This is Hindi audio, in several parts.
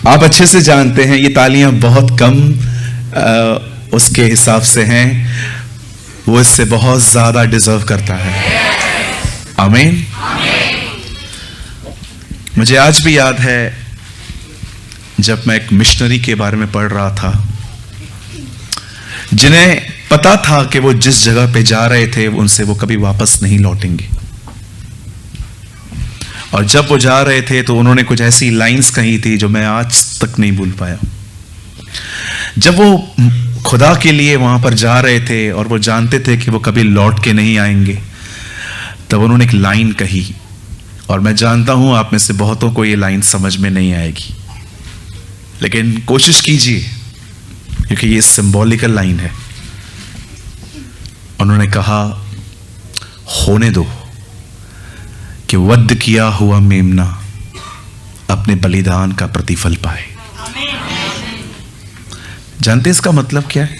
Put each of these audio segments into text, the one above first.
आप अच्छे से जानते हैं ये तालियां बहुत कम उसके हिसाब से हैं, वो इससे बहुत ज्यादा डिजर्व करता है। आमीन। मुझे आज भी याद है जब मैं एक मिशनरी के बारे में पढ़ रहा था, जिन्हें पता था कि वो जिस जगह पे जा रहे थे उनसे वो कभी वापस नहीं लौटेंगे, और जब वो जा रहे थे तो उन्होंने कुछ ऐसी लाइंस कही थी जो मैं आज तक नहीं भूल पाया। जब वो खुदा के लिए वहां पर जा रहे थे और वो जानते थे कि वो कभी लौट के नहीं आएंगे, तब उन्होंने एक लाइन कही, और मैं जानता हूं आप में से बहुतों को ये लाइन समझ में नहीं आएगी, लेकिन कोशिश कीजिए क्योंकि ये सिंबॉलिकल लाइन है। उन्होंने कहा, होने दो कि वध किया हुआ मेमना अपने बलिदान का प्रतिफल पाए। जानते इसका मतलब क्या है?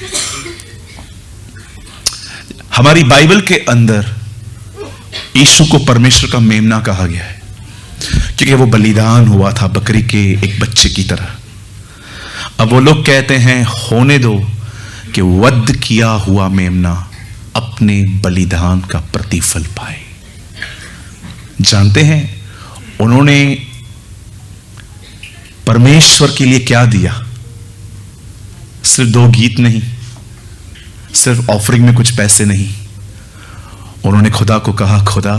हमारी बाइबल के अंदर यीशु को परमेश्वर का मेमना कहा गया है क्योंकि वो बलिदान हुआ था बकरी के एक बच्चे की तरह। अब वो लोग कहते हैं, होने दो कि वध किया हुआ मेमना अपने बलिदान का प्रतिफल पाए। जानते हैं उन्होंने परमेश्वर के लिए क्या दिया? सिर्फ 2 गीत नहीं, सिर्फ ऑफरिंग में कुछ पैसे नहीं। उन्होंने खुदा को कहा, खुदा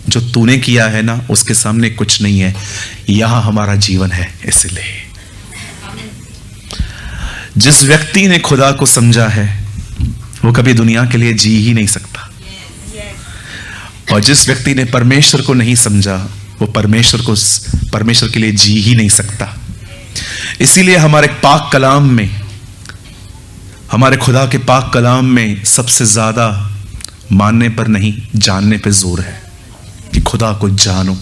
जो तूने किया है ना उसके सामने कुछ नहीं है, यहां हमारा जीवन है। इसलिए जिस व्यक्ति ने खुदा को समझा है वो कभी दुनिया के लिए जी ही नहीं सकता, और जिस व्यक्ति ने परमेश्वर को नहीं समझा वो परमेश्वर के लिए जी ही नहीं सकता। इसीलिए हमारे पाक कलाम में, हमारे खुदा के पाक कलाम में सबसे ज्यादा मानने पर नहीं जानने पर जोर है कि खुदा को जानो।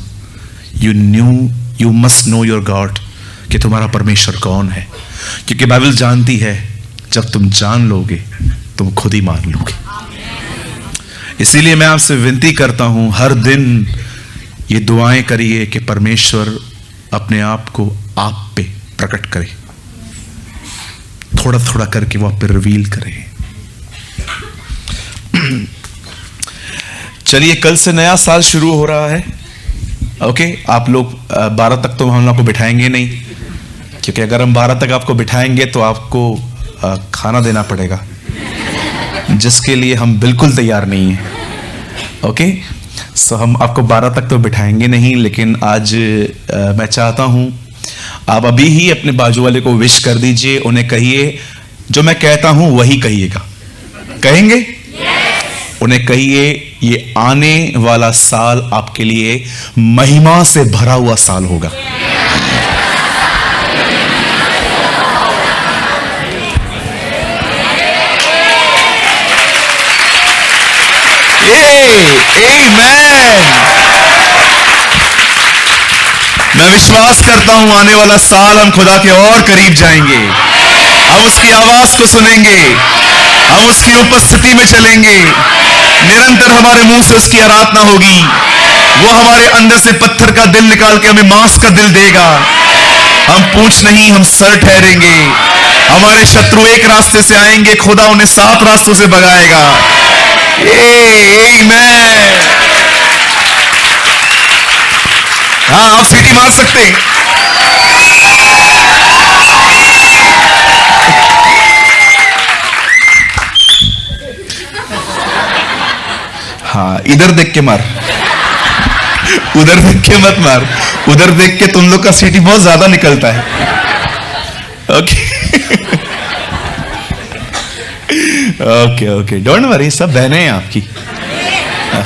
You must know your God, कि तुम्हारा परमेश्वर कौन है, क्योंकि बाइबल जानती है जब तुम जान लोगे तुम खुद ही मान लोगे। इसीलिए मैं आपसे विनती करता हूं, हर दिन ये दुआएं करिए कि परमेश्वर अपने आप को आप पे प्रकट करे, थोड़ा थोड़ा करके वो आप पे रिवील करे। चलिए, कल से नया साल शुरू हो रहा है। ओके, आप लोग 12 तक तो हम लोग को बिठाएंगे नहीं, क्योंकि अगर हम 12 तक आपको बिठाएंगे तो आपको खाना देना पड़ेगा, जिसके लिए हम बिल्कुल तैयार नहीं हैं। ओके, सो हम आपको 12 तक तो बिठाएंगे नहीं, लेकिन आज मैं चाहता हूं आप अभी ही अपने बाजू वाले को विश कर दीजिए। उन्हें कहिए जो मैं कहता हूं वही कहिएगा। कहेंगे? उन्हें कहिए ये आने वाला साल आपके लिए महिमा से भरा हुआ साल होगा। आमीन। मैं विश्वास करता हूं आने वाला साल हम खुदा के और करीब जाएंगे, हम उसकी आवाज को सुनेंगे, हम उसकी उपस्थिति में चलेंगे, निरंतर हमारे मुंह से उसकी आराधना होगी। वो हमारे अंदर से पत्थर का दिल निकाल के हमें मांस का दिल देगा। हम पूंछ नहीं, हम सर ठहरेंगे। हमारे शत्रु एक रास्ते से आएंगे, खुदा उन्हें 7 रास्तों से भगाएगा। आमीन। हाँ, आप सीटी मार सकते हैं। हाँ, इधर देख के मार, उधर देख के मत मार। उधर देख के तुम लोग का सीटी बहुत ज्यादा निकलता है। Okay okay okay, don't worry, सब बहनें हैं आपकी।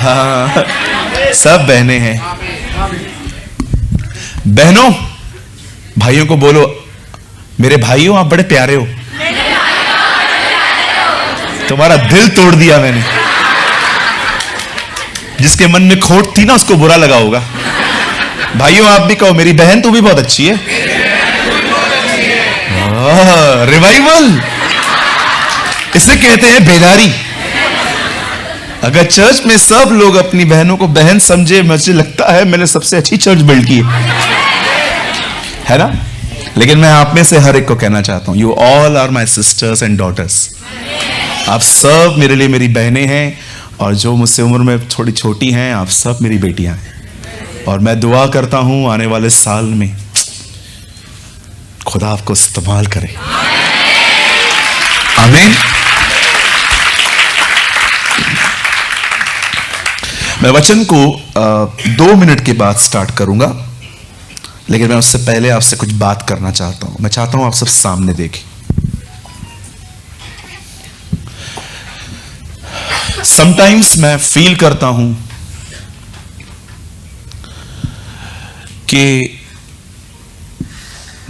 हाँ, सब बहनें हैं। बहनों, भाइयों को बोलो, मेरे भाइयों आप बड़े प्यारे हो। तुम्हारा दिल तोड़ दिया मैंने। जिसके मन में खोट थी ना उसको बुरा लगा होगा। भाइयों आप भी कहो, मेरी बहन तू भी बहुत अच्छी है। रिवाइवल इसे कहते हैं बेदारी। अगर चर्च में सब लोग अपनी बहनों को बहन समझे, मुझे लगता है मैंने सबसे अच्छी चर्च बिल्ड की है ना। लेकिन मैं आप में से हर एक को कहना चाहता हूं, you all are my sisters and daughters. आप सब मेरे लिए मेरी बहनें हैं, और जो मुझसे उम्र में थोड़ी छोटी हैं, आप सब मेरी बेटियां हैं। और मैं दुआ करता हूं आने वाले साल में खुदा आपको इस्तेमाल करे। आमीन। मैं वचन को 2 मिनट के बाद स्टार्ट करूंगा, लेकिन मैं उससे पहले आपसे कुछ बात करना चाहता हूं। मैं चाहता हूं आप सब सामने देखें। समटाइम्स मैं फील करता हूं कि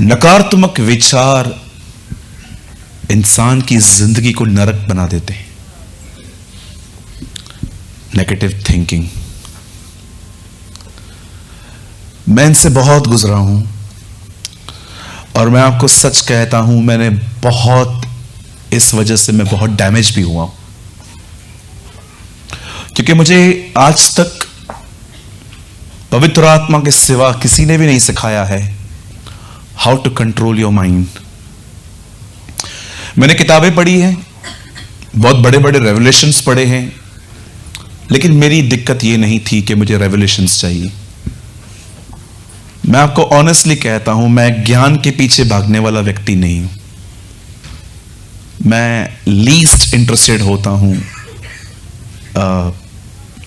नकारात्मक विचार इंसान की जिंदगी को नरक बना देते हैं। नेगेटिव थिंकिंग, मैं इनसे बहुत गुजरा हूं, और मैं आपको सच कहता हूं, मैंने बहुत, इस वजह से मैं बहुत डैमेज भी हुआ हूं, क्योंकि मुझे आज तक पवित्र आत्मा के सिवा किसी ने भी नहीं सिखाया है how to control your mind. मैंने किताबें पढ़ी हैं, बहुत बड़े बड़े रेवलेशंस पढ़े हैं, लेकिन मेरी दिक्कत यह नहीं थी कि मुझे रेवलेशंस चाहिए। मैं आपको ऑनेस्टली कहता हूं, मैं ज्ञान के पीछे भागने वाला व्यक्ति नहीं हूं। मैं लीस्ट इंटरेस्टेड होता हूं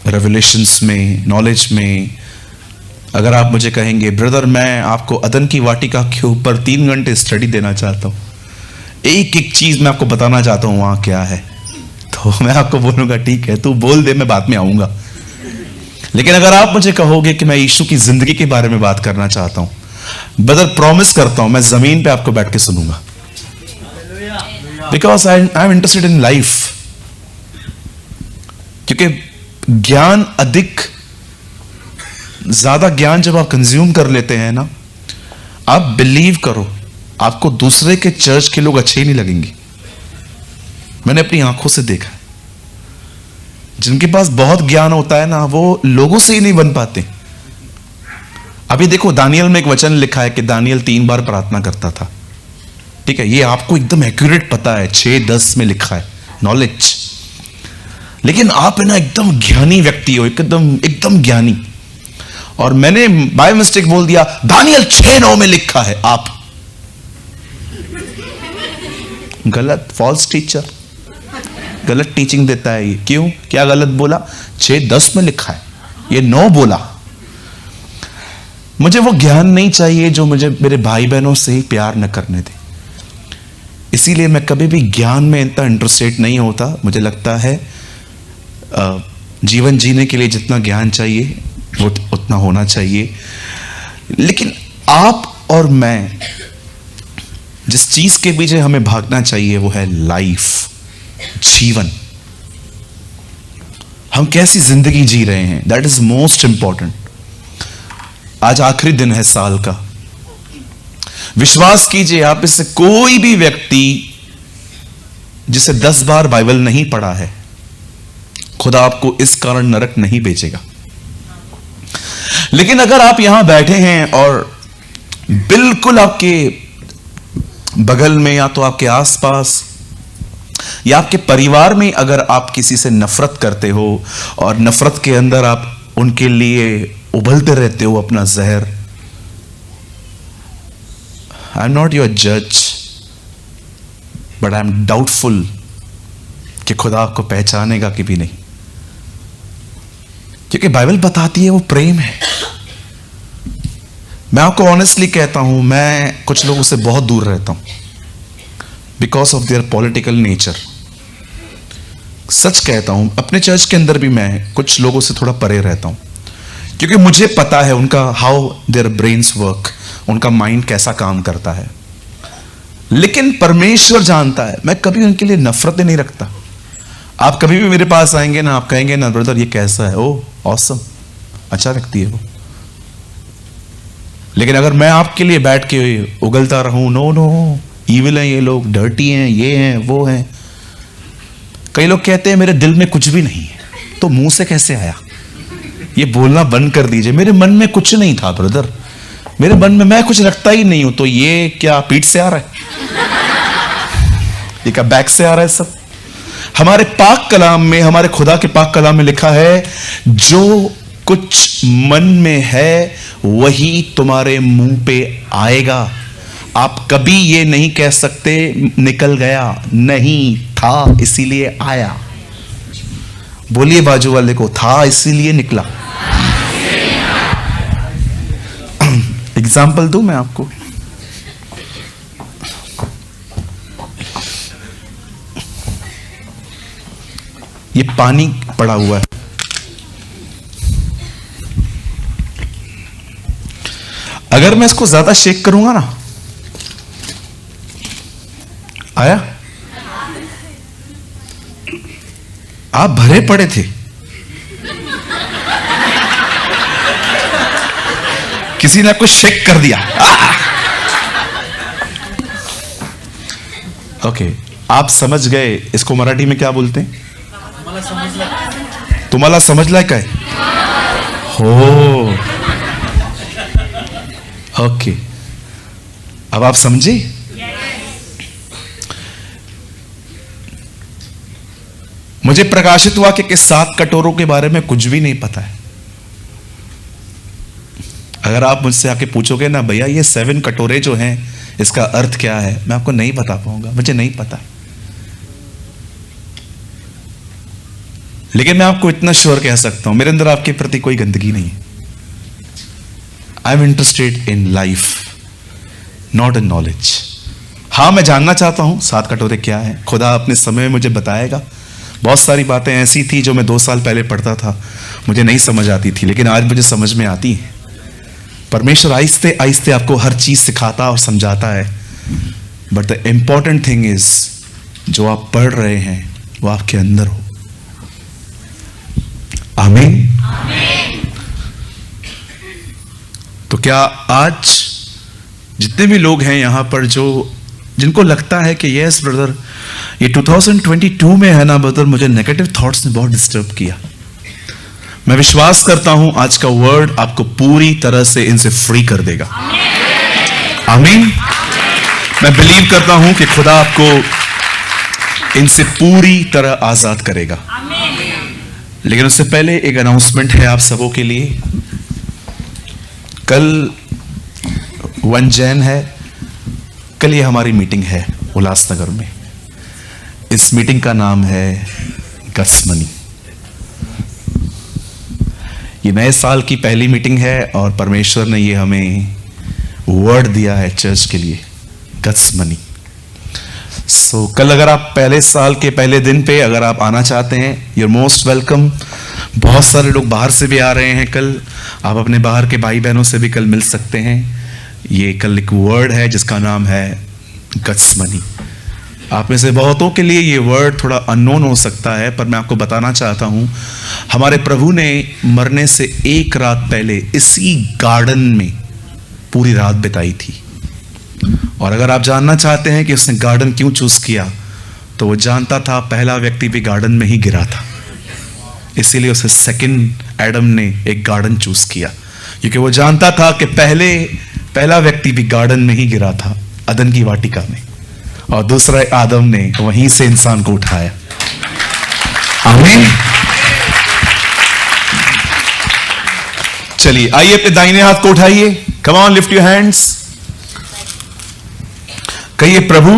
रेवलेशंस में, नॉलेज में। अगर आप मुझे कहेंगे ब्रदर मैं आपको अदन की वाटिका के ऊपर 3 घंटे स्टडी देना चाहता हूं, एक एक चीज मैं आपको बताना चाहता हूं वहां क्या है, तो मैं आपको बोलूंगा ठीक है तू बोल दे, मैं बाद में आऊंगा। लेकिन अगर आप मुझे कहोगे कि मैं यीशु की जिंदगी के बारे में बात करना चाहता हूं, ब्रदर प्रॉमिस करता हूं मैं जमीन पे आपको बैठ के सुनूंगा, because I am interested in life. क्योंकि ज्ञान अधिक, ज्यादा ज्ञान जब आप कंज्यूम कर लेते हैं ना, आप बिलीव करो आपको दूसरे के चर्च के लोग अच्छे ही नहीं लगेंगे। मैंने अपनी आंखों से देखा, जिनके पास बहुत ज्ञान होता है ना, वो लोगों से ही नहीं बन पाते। अभी देखो दानियल में एक वचन लिखा है कि दानियल 3 बार प्रार्थना करता था। ठीक है, ये आपको एकदम एक्यूरेट पता है, 6:10 में लिखा है, नॉलेज। लेकिन आप है ना एकदम ज्ञानी व्यक्ति हो, एकदम ज्ञानी, और मैंने बाय मिस्टेक बोल दिया दानियल 6:9 में लिखा है। आप गलत, फॉल्स टीचर, गलत टीचिंग देता है ये। क्यों, क्या गलत बोला? 6:10 में लिखा है, ये 9 बोला। मुझे वो ज्ञान नहीं चाहिए जो मुझे मेरे भाई बहनों से ही प्यार न करने दे। इसीलिए मैं कभी भी ज्ञान में इतना इंटरेस्टेड नहीं होता। मुझे लगता है जीवन जीने के लिए जितना ज्ञान चाहिए वो उतना होना चाहिए। लेकिन आप और मैं, जिस चीज के पीछे हमें भागना चाहिए वो है लाइफ, जीवन। हम कैसी जिंदगी जी रहे हैं, दैट इज मोस्ट इंपॉर्टेंट। आज आखिरी दिन है साल का। विश्वास कीजिए, आप इससे कोई भी व्यक्ति जिसे 10 बार बाइबल नहीं पढ़ा है, खुदा आपको इस कारण नरक नहीं भेजेगा। लेकिन अगर आप यहां बैठे हैं और बिल्कुल आपके बगल में या तो आपके आसपास या आपके परिवार में अगर आप किसी से नफरत करते हो और नफरत के अंदर आप उनके लिए उबलते रहते हो अपना जहर, आई एम नॉट योर जज, बट आई एम डाउटफुल कि खुदा आपको पहचानेगा कि भी नहीं। क्योंकि बाइबल बताती है वो प्रेम है। मैं आपको ऑनेस्टली कहता हूं, मैं कुछ लोगों से बहुत दूर रहता हूं because of their political nature. सच कहता हूं, अपने चर्च के अंदर भी मैं कुछ लोगों से थोड़ा परे रहता हूं, क्योंकि मुझे पता है उनका हाउ देयर ब्रेन्स वर्क, उनका माइंड कैसा काम करता है। लेकिन परमेश्वर जानता है, मैं कभी उनके लिए नफरतें नहीं रखता। आप कभी भी मेरे पास आएंगे ना, आप कहेंगे ना ब्रदर ये कैसा है, ओ ऑसम, अच्छा व्यक्ति है वो। लेकिन अगर मैं आपके लिए बैठ के उगलता रहूं, नो नो ईविल हैं ये लोग, डर्टी हैं, ये हैं वो हैं। कई लोग कहते हैं मेरे दिल में कुछ भी नहीं है, तो मुंह से कैसे आया? ये बोलना बंद कर दीजिए। मेरे मन में कुछ नहीं था ब्रदर, मेरे मन में मैं कुछ रखता ही नहीं हूं, तो ये क्या पीठ से आ रहा है, ये क्या बैक से आ रहा है? सब हमारे पाक कलाम में, हमारे खुदा के पाक कलाम में लिखा है, जो कुछ मन में है वही तुम्हारे मुंह पे आएगा। आप कभी ये नहीं कह सकते निकल गया, नहीं था इसीलिए आया। बोलिए बाजू वाले को, था इसीलिए निकला। एग्जाम्पल दूं मैं आपको, ये पानी पड़ा हुआ है, अगर मैं इसको ज्यादा शेक करूंगा ना, आया? आप भरे पड़े थे, किसी ने आपको शेक कर दिया। ओके, आप समझ गए इसको मराठी में क्या बोलते हैं? तुम्हाला समझला काय? हो, ओके, अब आप समझे? मुझे प्रकाशित वाक्य के 7 कटोरों के बारे में कुछ भी नहीं पता है। अगर आप मुझसे आके पूछोगे ना, भैया ये 7 कटोरे जो हैं इसका अर्थ क्या है, मैं आपको नहीं बता पाऊंगा, मुझे नहीं पता। लेकिन मैं आपको इतना श्योर कह सकता हूं, मेरे अंदर आपके प्रति कोई गंदगी नहीं है। I am interested in life, not in knowledge. हाँ, मैं जानना चाहता हूं 7 कटोरे क्या है। खुदा अपने समय में मुझे बताएगा। बहुत सारी बातें ऐसी थी जो मैं 2 साल पहले पढ़ता था, मुझे नहीं समझ आती थी, लेकिन आज मुझे समझ में आती है। परमेश्वर आहिस्ते आहिस्ते आपको हर चीज सिखाता और समझाता है। But the important thing is, जो आप पढ़ रहे हैं वो आपके अंदर हो। आमीन। तो क्या आज जितने भी लोग हैं यहां पर, जो जिनको लगता है कि यस ब्रदर ये 2022 में है ना ब्रदर, मुझे नेगेटिव थॉट्स ने बहुत डिस्टर्ब किया, मैं विश्वास करता हूं आज का वर्ड आपको पूरी तरह से इनसे फ्री कर देगा। आमीन। मैं बिलीव करता हूं कि खुदा आपको इनसे पूरी तरह आजाद करेगा। लेकिन उससे पहले एक अनाउंसमेंट है आप सबों के लिए। कल 1 जैन है, कल ये हमारी मीटिंग है उल्लासनगर में। इस मीटिंग का नाम है गत्समनी। ये नए साल की पहली मीटिंग है और परमेश्वर ने ये हमें वर्ड दिया है चर्च के लिए, गत्समनी। सो कल अगर आप पहले साल के पहले दिन पे अगर आप आना चाहते हैं, यू आर मोस्ट वेलकम। बहुत सारे लोग बाहर से भी आ रहे हैं कल, आप अपने बाहर के भाई बहनों से भी कल मिल सकते हैं। ये कल एक वर्ड है जिसका नाम है गत्समनी। आप में से बहुतों के लिए ये वर्ड थोड़ा अननोन हो सकता है, पर मैं आपको बताना चाहता हूं, हमारे प्रभु ने मरने से 1 रात पहले इसी गार्डन में पूरी रात बिताई थी। और अगर आप जानना चाहते हैं कि उसने गार्डन क्यों चूज किया, तो वो जानता था पहला व्यक्ति भी गार्डन में ही गिरा था, इसीलिए उसे सेकंड एडम ने एक गार्डन चूज किया, क्योंकि वो जानता था कि पहला व्यक्ति भी गार्डन में ही गिरा था, अदन की वाटिका में, और दूसरा आदम ने वहीं से इंसान को उठाया। आमीन। चलिए आइए अपने दाहिने हाथ को उठाइए। Come on, lift your hands. कहिए, प्रभु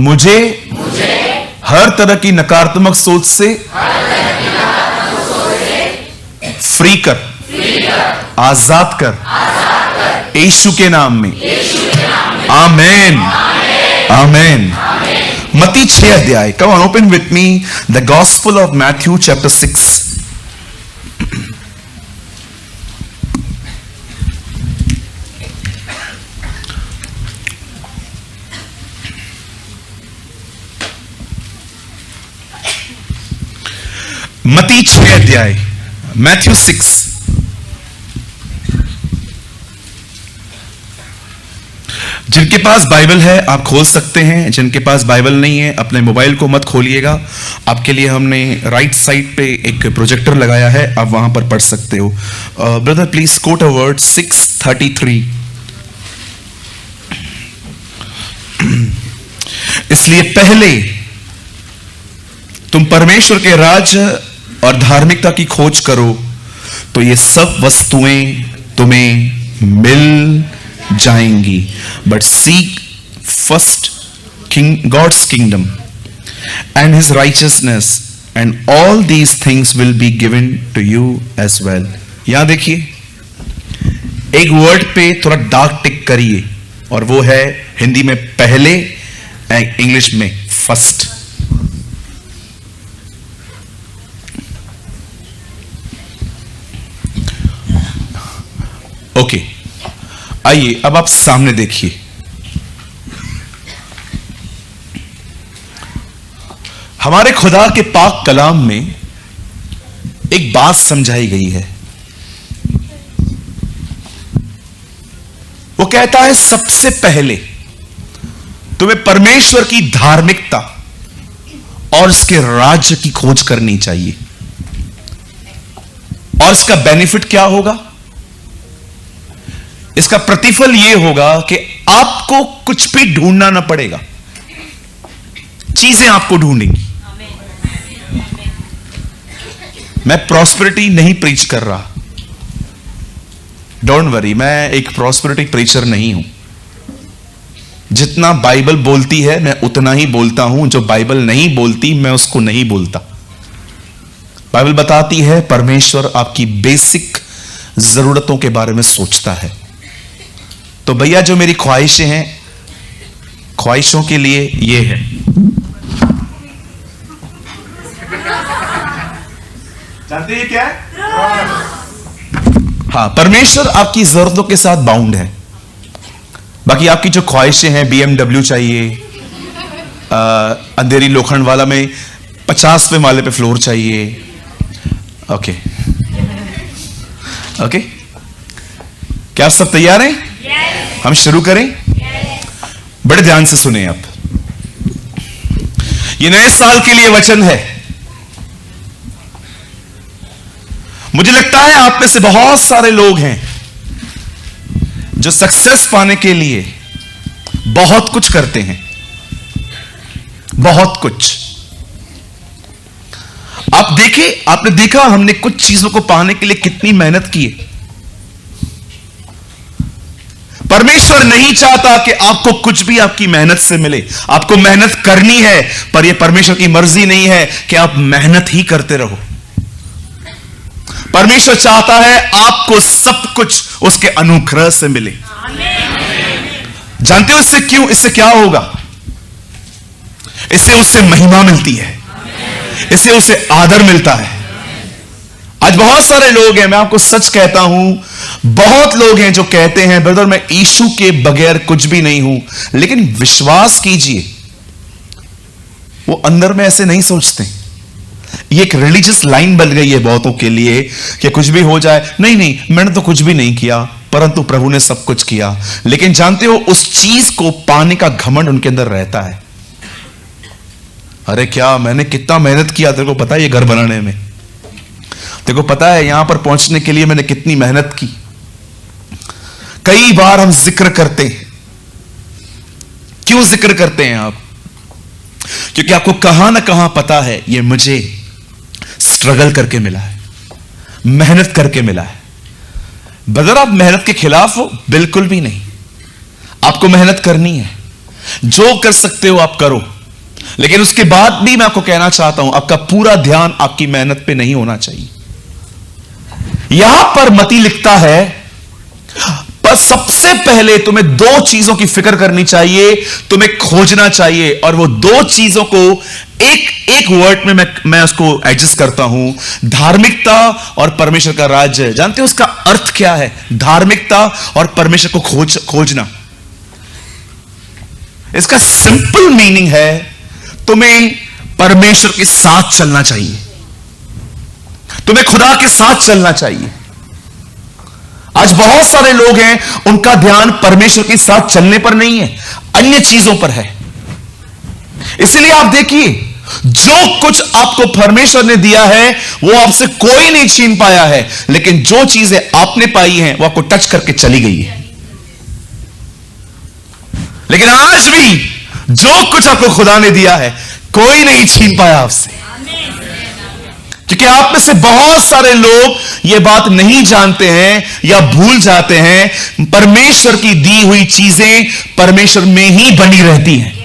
मुझे हर तरह की नकारात्मक सोच से फ्री कर, आजाद कर, यीशु के नाम में। आमेन, आमेन। मत्ती 6 अध्याय। Come on, open with me the gospel of Matthew chapter 6। मत्ती 6 अध्याय, मैथ्यू 6। जिनके पास बाइबल है आप खोल सकते हैं, जिनके पास बाइबल नहीं है अपने मोबाइल को मत खोलिएगा। आपके लिए हमने राइट साइड पे एक प्रोजेक्टर लगाया है, आप वहां पर पढ़ सकते हो। Brother please quote a word 6:33। इसलिए पहले तुम परमेश्वर के राज्य और धार्मिकता की खोज करो तो ये सब वस्तुएं तुम्हें मिल जाएंगी। But seek first God's kingdom and his righteousness and all these things will be given to you as well. यहां देखिए, एक वर्ड पे थोड़ा डार्क टिक करिए और वो है हिंदी में पहले, इंग्लिश में फर्स्ट। ओके, आइए अब आप सामने देखिए। हमारे खुदा के पाक कलाम में एक बात समझाई गई है। वो कहता है सबसे पहले तुम्हें परमेश्वर की धार्मिकता और उसके राज्य की खोज करनी चाहिए। और इसका बेनिफिट क्या होगा? इसका प्रतिफल यह होगा कि आपको कुछ भी ढूंढना ना पड़ेगा, चीजें आपको ढूंढेंगी। मैं प्रॉस्पेरिटी नहीं प्रीच कर रहा, डोंट वरी, मैं एक प्रॉस्पेरिटी प्रीचर नहीं हूं। जितना बाइबल बोलती है मैं उतना ही बोलता हूं, जो बाइबल नहीं बोलती मैं उसको नहीं बोलता। बाइबल बताती है परमेश्वर आपकी बेसिक जरूरतों के बारे में सोचता है। तो भैया जो मेरी ख्वाहिशें हैं, ख्वाहिशों के लिए ये है। जानते हैं क्या है? हाँ, परमेश्वर आपकी जरूरतों के साथ बाउंड है। बाकी आपकी जो ख्वाहिशें हैं, BMW चाहिए, अंधेरी लोखंड वाला में 50वें माले पे फ्लोर चाहिए। ओके ओके, क्या आप सब तैयार हैं? हम शुरू करें? बड़े ध्यान से सुने आप। ये नए साल के लिए वचन है। मुझे लगता है आप में से बहुत सारे लोग हैं जो सक्सेस पाने के लिए बहुत कुछ करते हैं, बहुत कुछ। आपने देखा हमने कुछ चीजों को पाने के लिए कितनी मेहनत की है। परमेश्वर नहीं चाहता कि आपको कुछ भी आपकी मेहनत से मिले। आपको मेहनत करनी है, पर यह परमेश्वर की मर्जी नहीं है कि आप मेहनत ही करते रहो। परमेश्वर चाहता है आपको सब कुछ उसके अनुग्रह से मिले। जानते हो इससे क्यों? इससे क्या होगा? इससे उससे महिमा मिलती है, इससे उसे आदर मिलता है। आज बहुत सारे लोग हैं, मैं आपको सच कहता हूं, बहुत लोग हैं जो कहते हैं ब्रदर मैं यीशु के बगैर कुछ भी नहीं हूं। लेकिन विश्वास कीजिए, वो अंदर में ऐसे नहीं सोचते। ये एक रिलीजियस लाइन बन गई है बहुतों के लिए कि कुछ भी हो जाए, नहीं नहीं मैंने तो कुछ भी नहीं किया, परंतु प्रभु ने सब कुछ किया। लेकिन जानते हो उस चीज को पाने का घमंड उनके अंदर रहता है। अरे क्या मैंने कितना मेहनत किया, तेरे को पता है ये घर बनाने में, तेरे को पता है यहां पर पहुंचने के लिए मैंने कितनी मेहनत की। कई बार हम जिक्र करते हैं। क्यों जिक्र करते हैं आप? क्योंकि आपको कहां ना कहां पता है ये मुझे स्ट्रगल करके मिला है, मेहनत करके मिला है। बगैर आप मेहनत के खिलाफ हो? बिल्कुल भी नहीं। आपको मेहनत करनी है, जो कर सकते हो आप करो। लेकिन उसके बाद भी मैं आपको कहना चाहता हूं, आपका पूरा ध्यान आपकी मेहनत पे नहीं होना चाहिए। यहां पर मती लिखता है, पर सबसे पहले तुम्हें दो चीजों की फिक्र करनी चाहिए, तुम्हें खोजना चाहिए। और वो दो चीजों को एक वर्ड में मैं उसको एडजस्ट करता हूं, धार्मिकता और परमेश्वर का राज्य। जानते हो उसका अर्थ क्या है? धार्मिकता और परमेश्वर को खोजना। इसका सिंपल मीनिंग है, तुम्हें परमेश्वर के साथ चलना चाहिए, तुम्हें खुदा के साथ चलना चाहिए। आज बहुत सारे लोग हैं, उनका ध्यान परमेश्वर के साथ चलने पर नहीं है, अन्य चीजों पर है। इसलिए आप देखिए, जो कुछ आपको परमेश्वर ने दिया है वो आपसे कोई नहीं छीन पाया है, लेकिन जो चीजें आपने पाई हैं वो आपको टच करके चली गई है। लेकिन आज भी जो कुछ आपको खुदा ने दिया है कोई नहीं छीन पाया आपसे, क्योंकि आप में से बहुत सारे लोग ये बात नहीं जानते हैं या भूल जाते हैं, परमेश्वर की दी हुई चीजें परमेश्वर में ही बनी रहती हैं।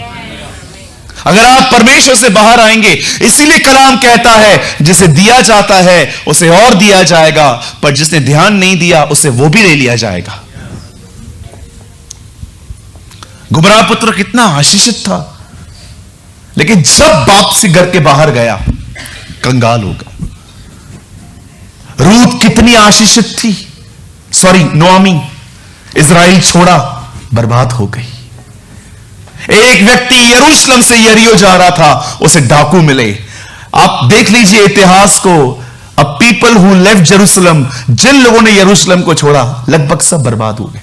अगर आप परमेश्वर से बाहर आएंगे, इसीलिए कलाम कहता है जिसे दिया जाता है उसे और दिया जाएगा, पर जिसने ध्यान नहीं दिया उसे वो भी ले लिया जाएगा। गुमराह पुत्र कितना आशीषित था, लेकिन जब बाप से घर के बाहर गया कंगाल हो गया। रूत कितनी आशीषित थी, नोआमी, इजराइल छोड़ा, बर्बाद हो गई। एक व्यक्ति यरूशलेम से यरीहो जा रहा था, उसे डाकू मिले। आप देख लीजिए इतिहास को, a people who left Jerusalem, जिन लोगों ने यरूशलेम को छोड़ा लगभग सब बर्बाद हो गए,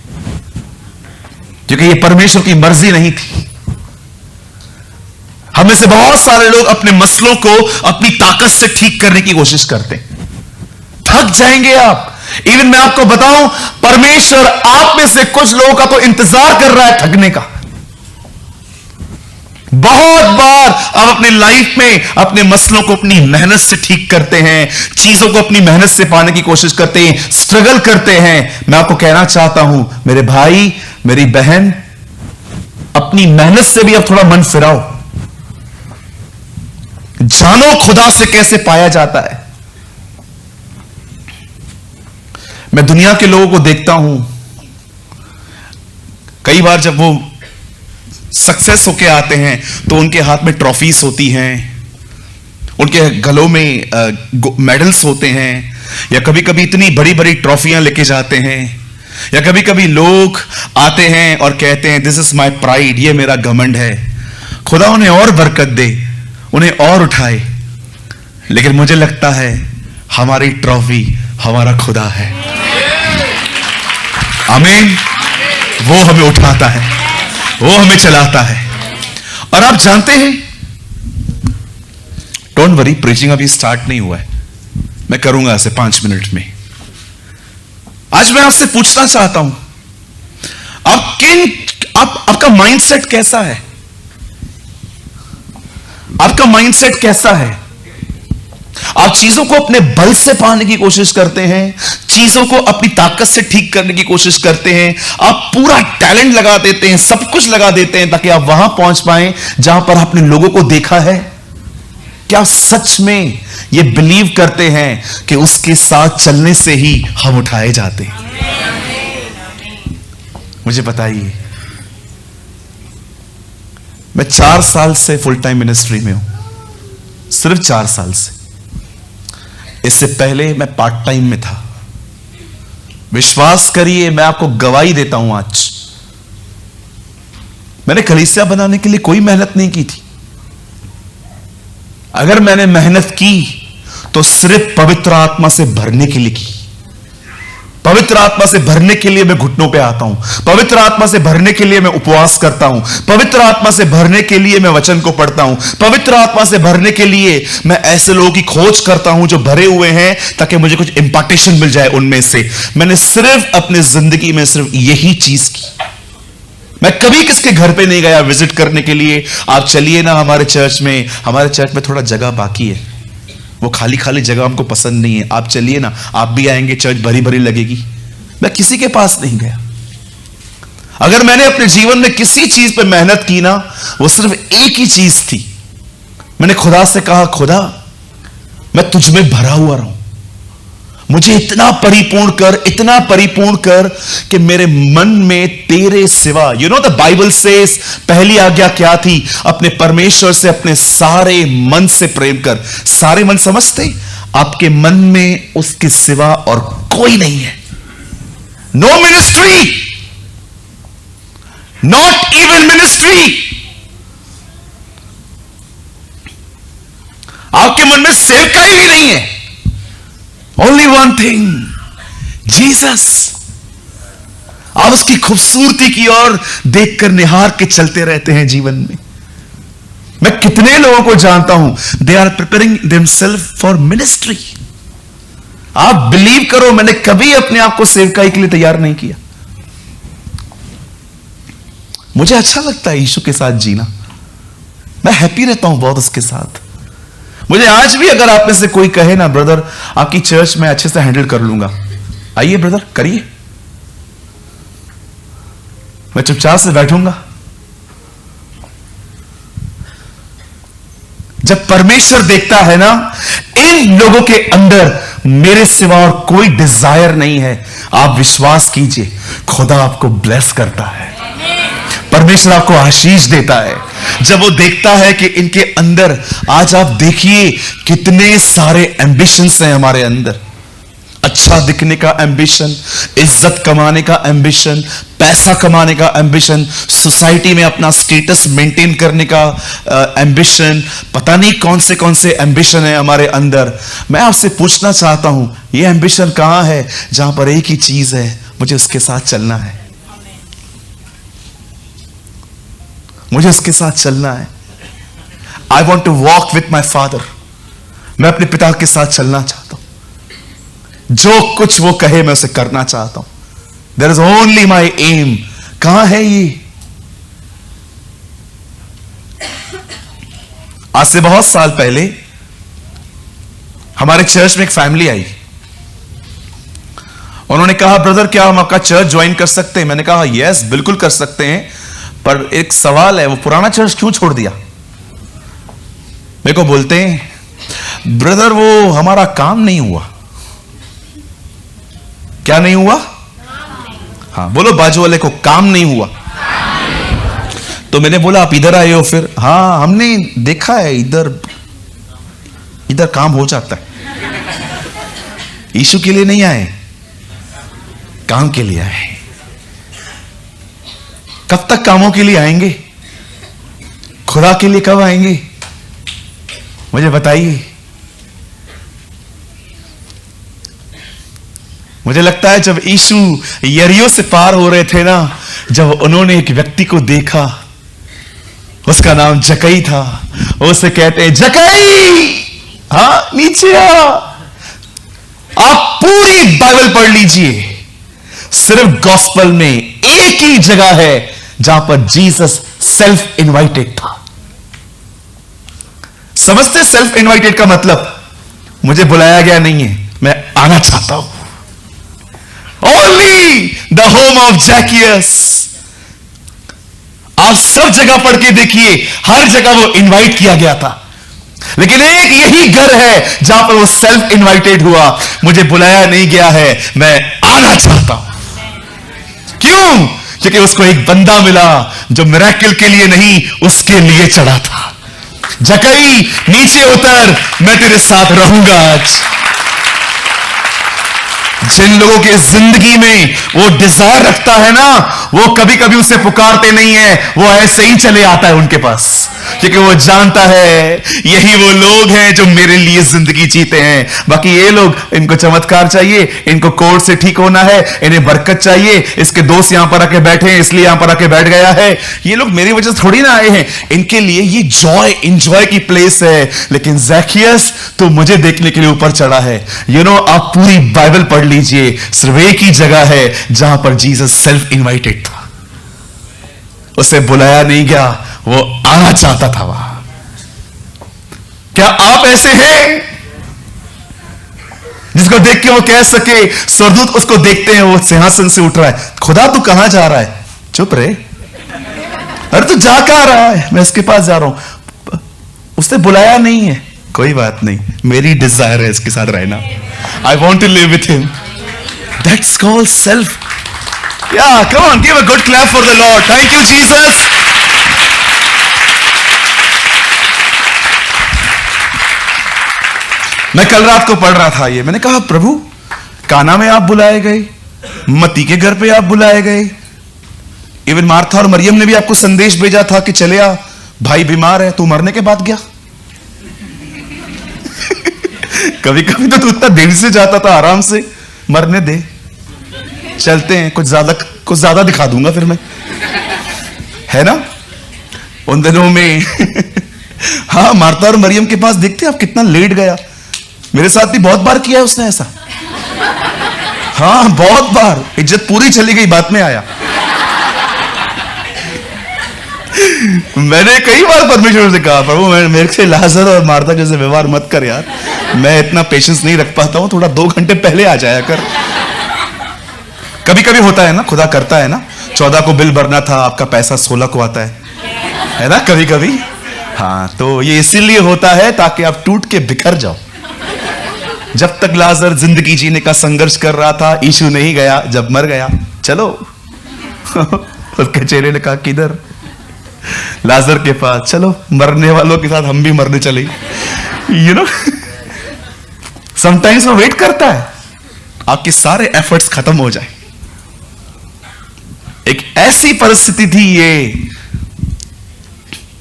क्योंकि ये परमेश्वर की मर्जी नहीं थी। हमें से बहुत सारे लोग अपने मसलों को अपनी ताकत से ठीक करने की कोशिश करते हैं, थक जाएंगे आप। इवन मैं आपको बताऊं, परमेश्वर आप में से कुछ लोगों का तो इंतजार कर रहा है थकने का। बहुत बार आप अपनी लाइफ में अपने मसलों को अपनी मेहनत से ठीक करते हैं, चीजों को अपनी मेहनत से पाने की कोशिश करते हैं, स्ट्रगल करते हैं। मैं आपको कहना चाहता हूं मेरे भाई, मेरी बहन, अपनी मेहनत से भी अब थोड़ा मन फिराओ, जानो खुदा से कैसे पाया जाता है। मैं दुनिया के लोगों को देखता हूं, कई बार जब वो सक्सेस होके आते हैं तो उनके हाथ में ट्रॉफीज होती हैं, उनके गलों में मेडल्स होते हैं, या कभी कभी इतनी बड़ी बड़ी ट्रॉफियां लेके जाते हैं, या कभी कभी लोग आते हैं और कहते हैं दिस इज माय प्राइड, ये मेरा घमंड है। खुदा उन्हें और बरकत दे, उन्हें और उठाए, लेकिन मुझे लगता है हमारी ट्रॉफी हमारा खुदा है। आमीन। वो हमें उठाता है, वो हमें चलाता है। और आप जानते हैं, डोंट वरी, प्रीचिंग अभी स्टार्ट नहीं हुआ है, मैं करूंगा ऐसे 5 मिनट में। आज मैं आपसे पूछना चाहता हूं, आपका माइंडसेट कैसा है? आपका माइंडसेट कैसा है? आप चीजों को अपने बल से पाने की कोशिश करते हैं, चीजों को अपनी ताकत से ठीक करने की कोशिश करते हैं, आप पूरा टैलेंट लगा देते हैं, सब कुछ लगा देते हैं ताकि आप वहां पहुंच पाएं जहां पर आपने लोगों को देखा है। क्या सच में ये बिलीव करते हैं कि उसके साथ चलने से ही हम उठाए जाते हैं? मुझे बताइए। मैं 4 साल से फुल टाइम मिनिस्ट्री में हूं, सिर्फ 4 साल से। इससे पहले मैं पार्ट टाइम में था। विश्वास करिए, मैं आपको गवाही देता हूं, आज मैंने कलीसिया बनाने के लिए कोई मेहनत नहीं की थी। अगर मैंने मेहनत की तो सिर्फ पवित्र आत्मा से भरने के लिए की। पवित्र आत्मा से भरने के लिए मैं घुटनों पे आता हूं, पवित्र आत्मा से भरने के लिए मैं उपवास करता हूं, पवित्र आत्मा से भरने के लिए मैं वचन को पढ़ता हूं, पवित्र आत्मा से भरने के लिए मैं ऐसे लोगों की खोज करता हूं जो भरे हुए हैं, ताकि मुझे कुछ इंपार्टेशन मिल जाए उनमें से। मैंने सिर्फ अपनी जिंदगी में सिर्फ यही चीज की। मैं कभी किसके घर पे नहीं गया विजिट करने के लिए, आप चलिए ना हमारे चर्च में थोड़ा जगह बाकी है, वो खाली खाली जगह हमको पसंद नहीं है, आप चलिए ना, आप भी आएंगे, चर्च भरी भरी लगेगी। मैं किसी के पास नहीं गया। अगर मैंने अपने जीवन में किसी चीज पे मेहनत की ना, वो सिर्फ एक ही चीज थी, मैंने खुदा से कहा, खुदा मैं तुझ में भरा हुआ रहूं, मुझे इतना परिपूर्ण कर कि मेरे मन में तेरे सिवा, you know the Bible says, पहली आज्ञा क्या थी? अपने परमेश्वर से अपने सारे मन से प्रेम कर। सारे मन समझते? आपके मन में उसके सिवा और कोई नहीं है। No ministry, not even ministry. आपके मन में सेवकाई भी नहीं है। Only one thing, Jesus. आप उसकी खूबसूरती की ओर देखकर निहार के चलते रहते हैं जीवन में। मैं कितने लोगों को जानता हूं, they are preparing themselves for ministry. आप बिलीव करो, मैंने कभी अपने आप को सेवकाई के लिए तैयार नहीं किया। मुझे अच्छा लगता है यीशु के साथ जीना, मैं हैप्पी रहता हूं बहुत उसके साथ। मुझे आज भी अगर आप में से कोई कहे ना, ब्रदर आपकी चर्च में अच्छे से हैंडल कर लूंगा, आइए ब्रदर करिए, मैं चुपचाप से बैठूंगा। जब परमेश्वर देखता है ना, इन लोगों के अंदर मेरे सिवा और कोई डिजायर नहीं है, आप विश्वास कीजिए, खुदा आपको ब्लेस करता है, परमेश्वर आपको आशीष देता है। जब वो देखता है कि इनके अंदर, आज आप देखिए कितने सारे एम्बिशंस हैं हमारे अंदर, अच्छा दिखने का एम्बिशन, इज्जत कमाने का एम्बिशन, पैसा कमाने का एम्बिशन, सोसाइटी में अपना स्टेटस मेंटेन करने का एम्बिशन, पता नहीं कौन से एम्बिशन है हमारे अंदर। मैं आपसे पूछना चाहता हूं, ये एम्बिशन कहां है जहां पर एक ही चीज है, मुझे उसके साथ चलना है, मुझे उसके साथ चलना है। I want to walk with my father, मैं अपने पिता के साथ चलना चाहता हूं, जो कुछ वो कहे मैं उसे करना चाहता हूं। There is only my aim. कहां है ये? आज से बहुत साल पहले हमारे चर्च में एक फैमिली आई, उन्होंने कहा ब्रदर क्या हम आपका चर्च ज्वाइन कर सकते हैं? मैंने कहा यस बिल्कुल कर सकते हैं, पर एक सवाल है, वो पुराना चर्च क्यों छोड़ दिया? मेरे को बोलते हैं ब्रदर वो हमारा काम नहीं हुआ। क्या नहीं हुआ? हाँ बोलो बाजू वाले को, काम नहीं हुआ। तो मैंने बोला आप इधर आए हो फिर? हाँ हमने देखा है इधर काम हो जाता है। यीशु के लिए नहीं आए, काम के लिए आए। कब तक कामों के लिए आएंगे? खुदा के लिए कब आएंगे? मुझे बताइए। मुझे लगता है जब यीशु यरीहो से पार हो रहे थे ना, जब उन्होंने एक व्यक्ति को देखा, उसका नाम जकई था, उसे कहते हैं जकई हाँ नीचे आ। आप पूरी बाइबल पढ़ लीजिए, सिर्फ गॉस्पेल में एक ही जगह है जहां पर जीसस सेल्फ इनवाइटेड था। समझते सेल्फ इनवाइटेड का मतलब? मुझे बुलाया गया नहीं है, मैं आना चाहता हूं। Only the home of Zacchaeus. आप सब जगह पढ़ के देखिए, हर जगह वो इनवाइट किया गया था, लेकिन एक यही घर है जहां पर वो सेल्फ इनवाइटेड हुआ। मुझे बुलाया नहीं गया है, मैं आना चाहता हूं। क्यों? क्योंकि उसको एक बंदा मिला जो मिरेकल के लिए नहीं, उसके लिए चढ़ा था। जकई नीचे उतर, मैं तेरे साथ रहूंगा। आज जिन लोगों के जिंदगी में वो डिजायर रखता है ना, वो कभी कभी उसे पुकारते नहीं है, वो ऐसे ही चले आता है उनके पास, क्योंकि वो जानता है यही वो लोग हैं जो मेरे लिए जिंदगी जीते हैं। बाकी ये लोग, इनको चमत्कार चाहिए, इनको कोर्ट से ठीक होना है, इन्हें बरकत चाहिए, इसके दोस्त यहां पर आके बैठे हैं इसलिए यहां पर आके बैठ गया है। ये लोग मेरी वजह से थोड़ी ना आए हैं, इनके लिए ये जॉय इंजॉय की प्लेस है। लेकिन जैकियस तो मुझे देखने के लिए ऊपर चढ़ा है। आप पूरी बाइबल पढ़ लीजिए, सिर्फ एक ही जगह है जहां पर जीसस सेल्फ इनवाइटेड था, उसे बुलाया नहीं गया, वो आना चाहता था वहां। क्या आप ऐसे हैं जिसको देख के वो कह सके, स्वर्गदूत उसको देखते हैं वो सिंहासन से उठ रहा है, खुदा तू कहां जा रहा है? चुप रहे, अरे तू जा कहां रहा है? मैं इसके पास जा रहा हूं। उसने बुलाया नहीं है, कोई बात नहीं, मेरी डिजायर है इसके साथ रहना। I want to live with him. That's called self. Yeah, come on, give a good clap for the Lord. Thank you, Jesus. मैं कल रात को पढ़ रहा था ये, मैंने कहा प्रभु काना में आप बुलाए गए, मती के घर पे आप बुलाए गए, इवन मार्था और मरियम ने भी आपको संदेश भेजा था कि चले आ, भाई बीमार है, तू मरने के बाद गया। कभी कभी तो तू इतना देर से जाता था, आराम से मरने दे, चलते हैं, कुछ ज्यादा कुछ ज्यादा दिखा दूंगा फिर मैं, है ना? उन दिनों में हाँ, मार्था और मरियम के पास देखते आप कितना लेट गया। मेरे साथ भी बहुत बार किया है उसने ऐसा। हाँ, बहुत बार इज्जत पूरी चली गई, बात में आया। मैंने कई बार परमेश्वर से कहा, प्रभु मेरे से लाजर और मार्था जैसे व्यवहार मत कर यार, मैं इतना पेशेंस नहीं रख पाता हूं, थोड़ा 2 घंटे पहले आ जाया कर। कभी कभी होता है ना, खुदा करता है ना, 14 को बिल भरना था, आपका पैसा 16 को आता है ना कभी कभी। हाँ, तो ये इसीलिए होता है ताकि आप टूट के बिखर जाओ। जब तक लाजर जिंदगी जीने का संघर्ष कर रहा था, यीशु नहीं गया, जब मर गया चलो उसके चेहरे ने कहा किधर? लाजर के पास। चलो, मरने वालों के साथ हम भी मरने चले। यू नो, समटाइम्स वो वेट करता है आपके सारे एफर्ट्स खत्म हो जाए। एक ऐसी परिस्थिति थी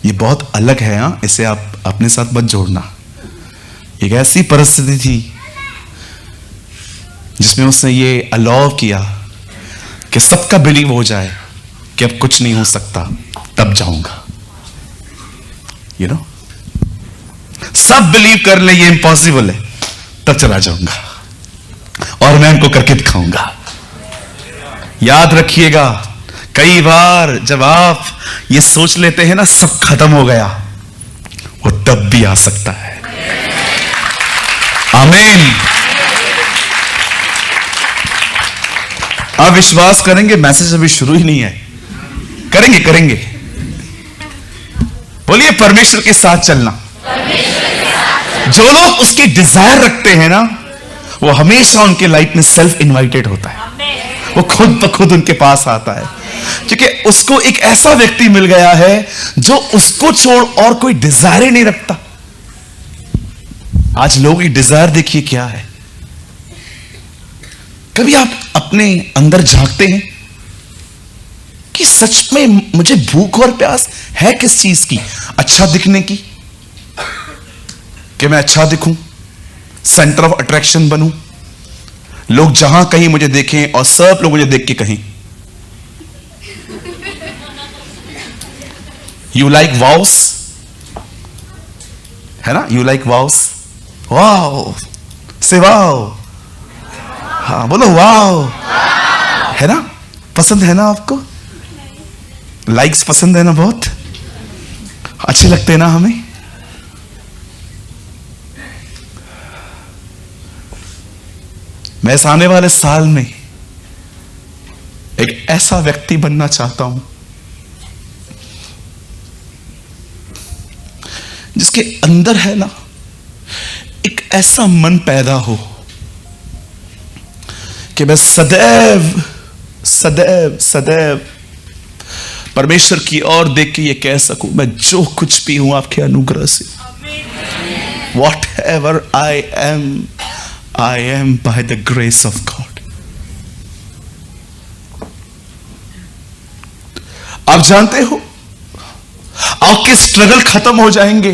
ये बहुत अलग है। हाँ, इसे आप अपने साथ मत जोड़ना। एक ऐसी परिस्थिति थी जिसमें उसने ये अलाउ किया कि सबका बिलीव हो जाए कि अब कुछ नहीं हो सकता, तब जाऊंगा। यू नो, सब बिलीव कर ले ये इम्पॉसिबल है, तब चला जाऊंगा और मैं उनको करके दिखाऊंगा। याद रखिएगा, कई बार जब आप ये सोच लेते हैं ना सब खत्म हो गया, वो तब भी आ सकता है। आमीन। आप विश्वास करेंगे, मैसेज अभी शुरू ही नहीं है। करेंगे। बोलिए परमेश्वर के साथ चलना। जो लोग उसकी डिजायर रखते हैं ना, वो हमेशा उनके लाइफ में सेल्फ इनवाइटेड होता है। वो खुद ब खुद उनके पास आता है, क्योंकि उसको एक ऐसा व्यक्ति मिल गया है जो उसको छोड़ और कोई डिजायर ही नहीं रखता। आज लोगों की डिजायर देखिए क्या है। कभी आप अपने अंदर झांकते हैं कि सच में मुझे भूख और प्यास है किस चीज की? अच्छा दिखने की, कि मैं अच्छा दिखूं, सेंटर ऑफ अट्रैक्शन बनूं, लोग जहां कहीं मुझे देखें और सब लोग मुझे देख के कहें यू लाइक वाउस, है ना? यू लाइक वाउस, वाओ, से वाओ। हाँ, बोलो वाओ, है ना? पसंद है ना आपको? लाइक्स पसंद है ना? बहुत अच्छे लगते हैं ना हमें। मैं इस आने वाले साल में एक ऐसा व्यक्ति बनना चाहता हूं जिसके अंदर है ना एक ऐसा मन पैदा हो कि मैं सदैव सदैव सदैव परमेश्वर की ओर देख के ये कह सकूं, मैं जो कुछ भी हूं आपके अनुग्रह से। What ever I am by the grace of God. आप जानते हो, आपके स्ट्रगल खत्म हो जाएंगे।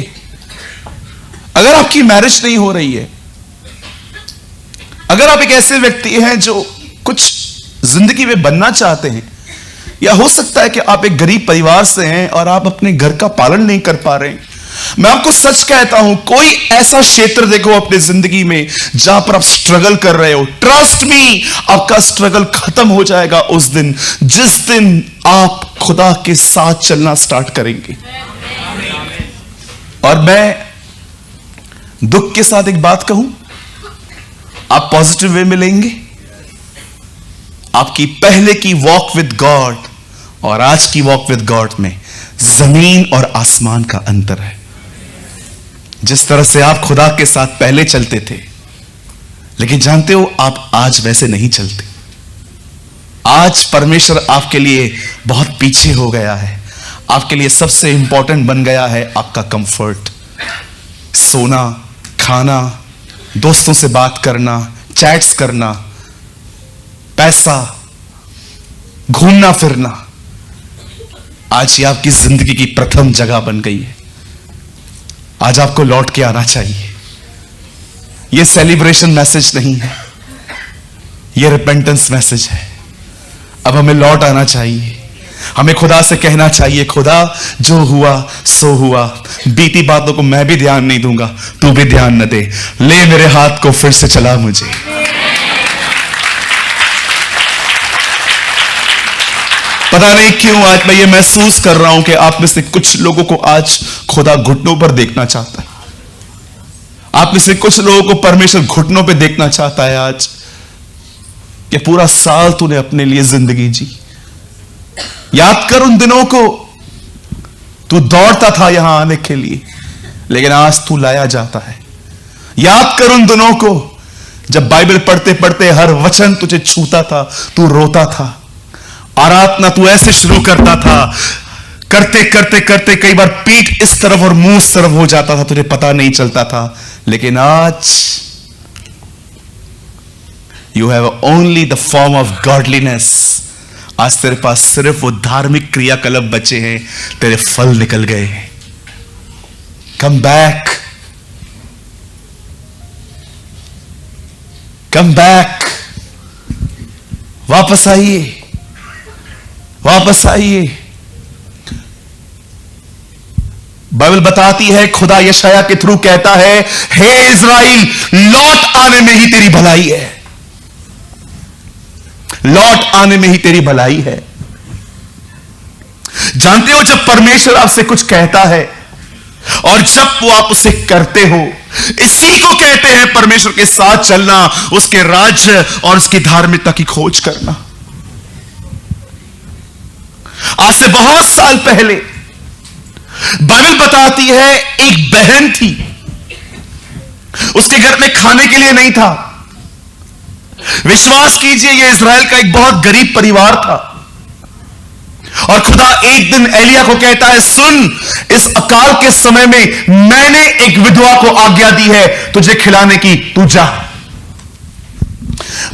अगर आपकी मैरिज नहीं हो रही है, अगर आप एक ऐसे व्यक्ति हैं जो कुछ जिंदगी में बनना चाहते हैं, या हो सकता है कि आप एक गरीब परिवार से हैं और आप अपने घर का पालन नहीं कर पा रहे हैं, मैं आपको सच कहता हूं, कोई ऐसा क्षेत्र देखो अपनी जिंदगी में जहां पर आप स्ट्रगल कर रहे हो, ट्रस्ट मी, आपका स्ट्रगल खत्म हो जाएगा उस दिन जिस दिन आप खुदा के साथ चलना स्टार्ट करेंगे। और मैं दुख के साथ एक बात कहूं, आप पॉजिटिव वे में लेंगे। आपकी पहले की वॉक विद गॉड और आज की वॉक विद गॉड में जमीन और आसमान का अंतर है। जिस तरह से आप खुदा के साथ पहले चलते थे, लेकिन जानते हो आप आज वैसे नहीं चलते। आज परमेश्वर आपके लिए बहुत पीछे हो गया है। आपके लिए सबसे इंपॉर्टेंट बन गया है आपका कंफर्ट, सोना, खाना, दोस्तों से बात करना, चैट्स करना, पैसा, घूमना फिरना। आज ये आपकी जिंदगी की प्रथम जगह बन गई है। आज आपको लौट के आना चाहिए। ये सेलिब्रेशन मैसेज नहीं है, ये रिपेंटेंस मैसेज है। अब हमें लौट आना चाहिए। हमें खुदा से कहना चाहिए, खुदा जो हुआ सो हुआ, बीती बातों को मैं भी ध्यान नहीं दूंगा, तू भी ध्यान न दे, ले मेरे हाथ को फिर से चला मुझे। पता नहीं क्यों आज मैं ये महसूस कर रहा हूं कि आप में से कुछ लोगों को आज खुदा घुटनों पर देखना चाहता है। आप में से कुछ लोगों को परमेश्वर घुटनों पे देखना चाहता है आज, कि पूरा साल तूने अपने लिए जिंदगी जी। याद कर उन दिनों को, तू दौड़ता था यहां आने के लिए, लेकिन आज तू लाया जाता है। याद कर उन दिनों को जब बाइबल पढ़ते पढ़ते हर वचन तुझे छूता था, तू रोता था। आराधना तू ऐसे शुरू करता था, करते करते करते कई बार पीठ इस तरफ और मुंह उस तरफ हो जाता था, तुझे पता नहीं चलता था। लेकिन आज you have only the form of godliness. आज तेरे पास सिर्फ वो धार्मिक क्रियाकलाप बचे हैं, तेरे फल निकल गए। कम बैक, कम बैक, वापस आइए, वापस आइए। बाइबल बताती है, खुदा यशाया के थ्रू कहता है, हे इज़राइल, लौट आने में ही तेरी भलाई है, लौट आने में ही तेरी भलाई है। जानते हो, जब परमेश्वर आपसे कुछ कहता है और जब वो आप उसे करते हो, इसी को कहते हैं परमेश्वर के साथ चलना, उसके राज्य और उसकी धार्मिकता की खोज करना। आज से बहुत साल पहले बाइबल बताती है, एक बहन थी, उसके घर में खाने के लिए नहीं था। विश्वास कीजिए, यह इज़राइल का एक बहुत गरीब परिवार था। और खुदा एक दिन एलिया को कहता है, सुन, इस अकाल के समय में मैंने एक विधवा को आज्ञा दी है तुझे खिलाने की, तू जा।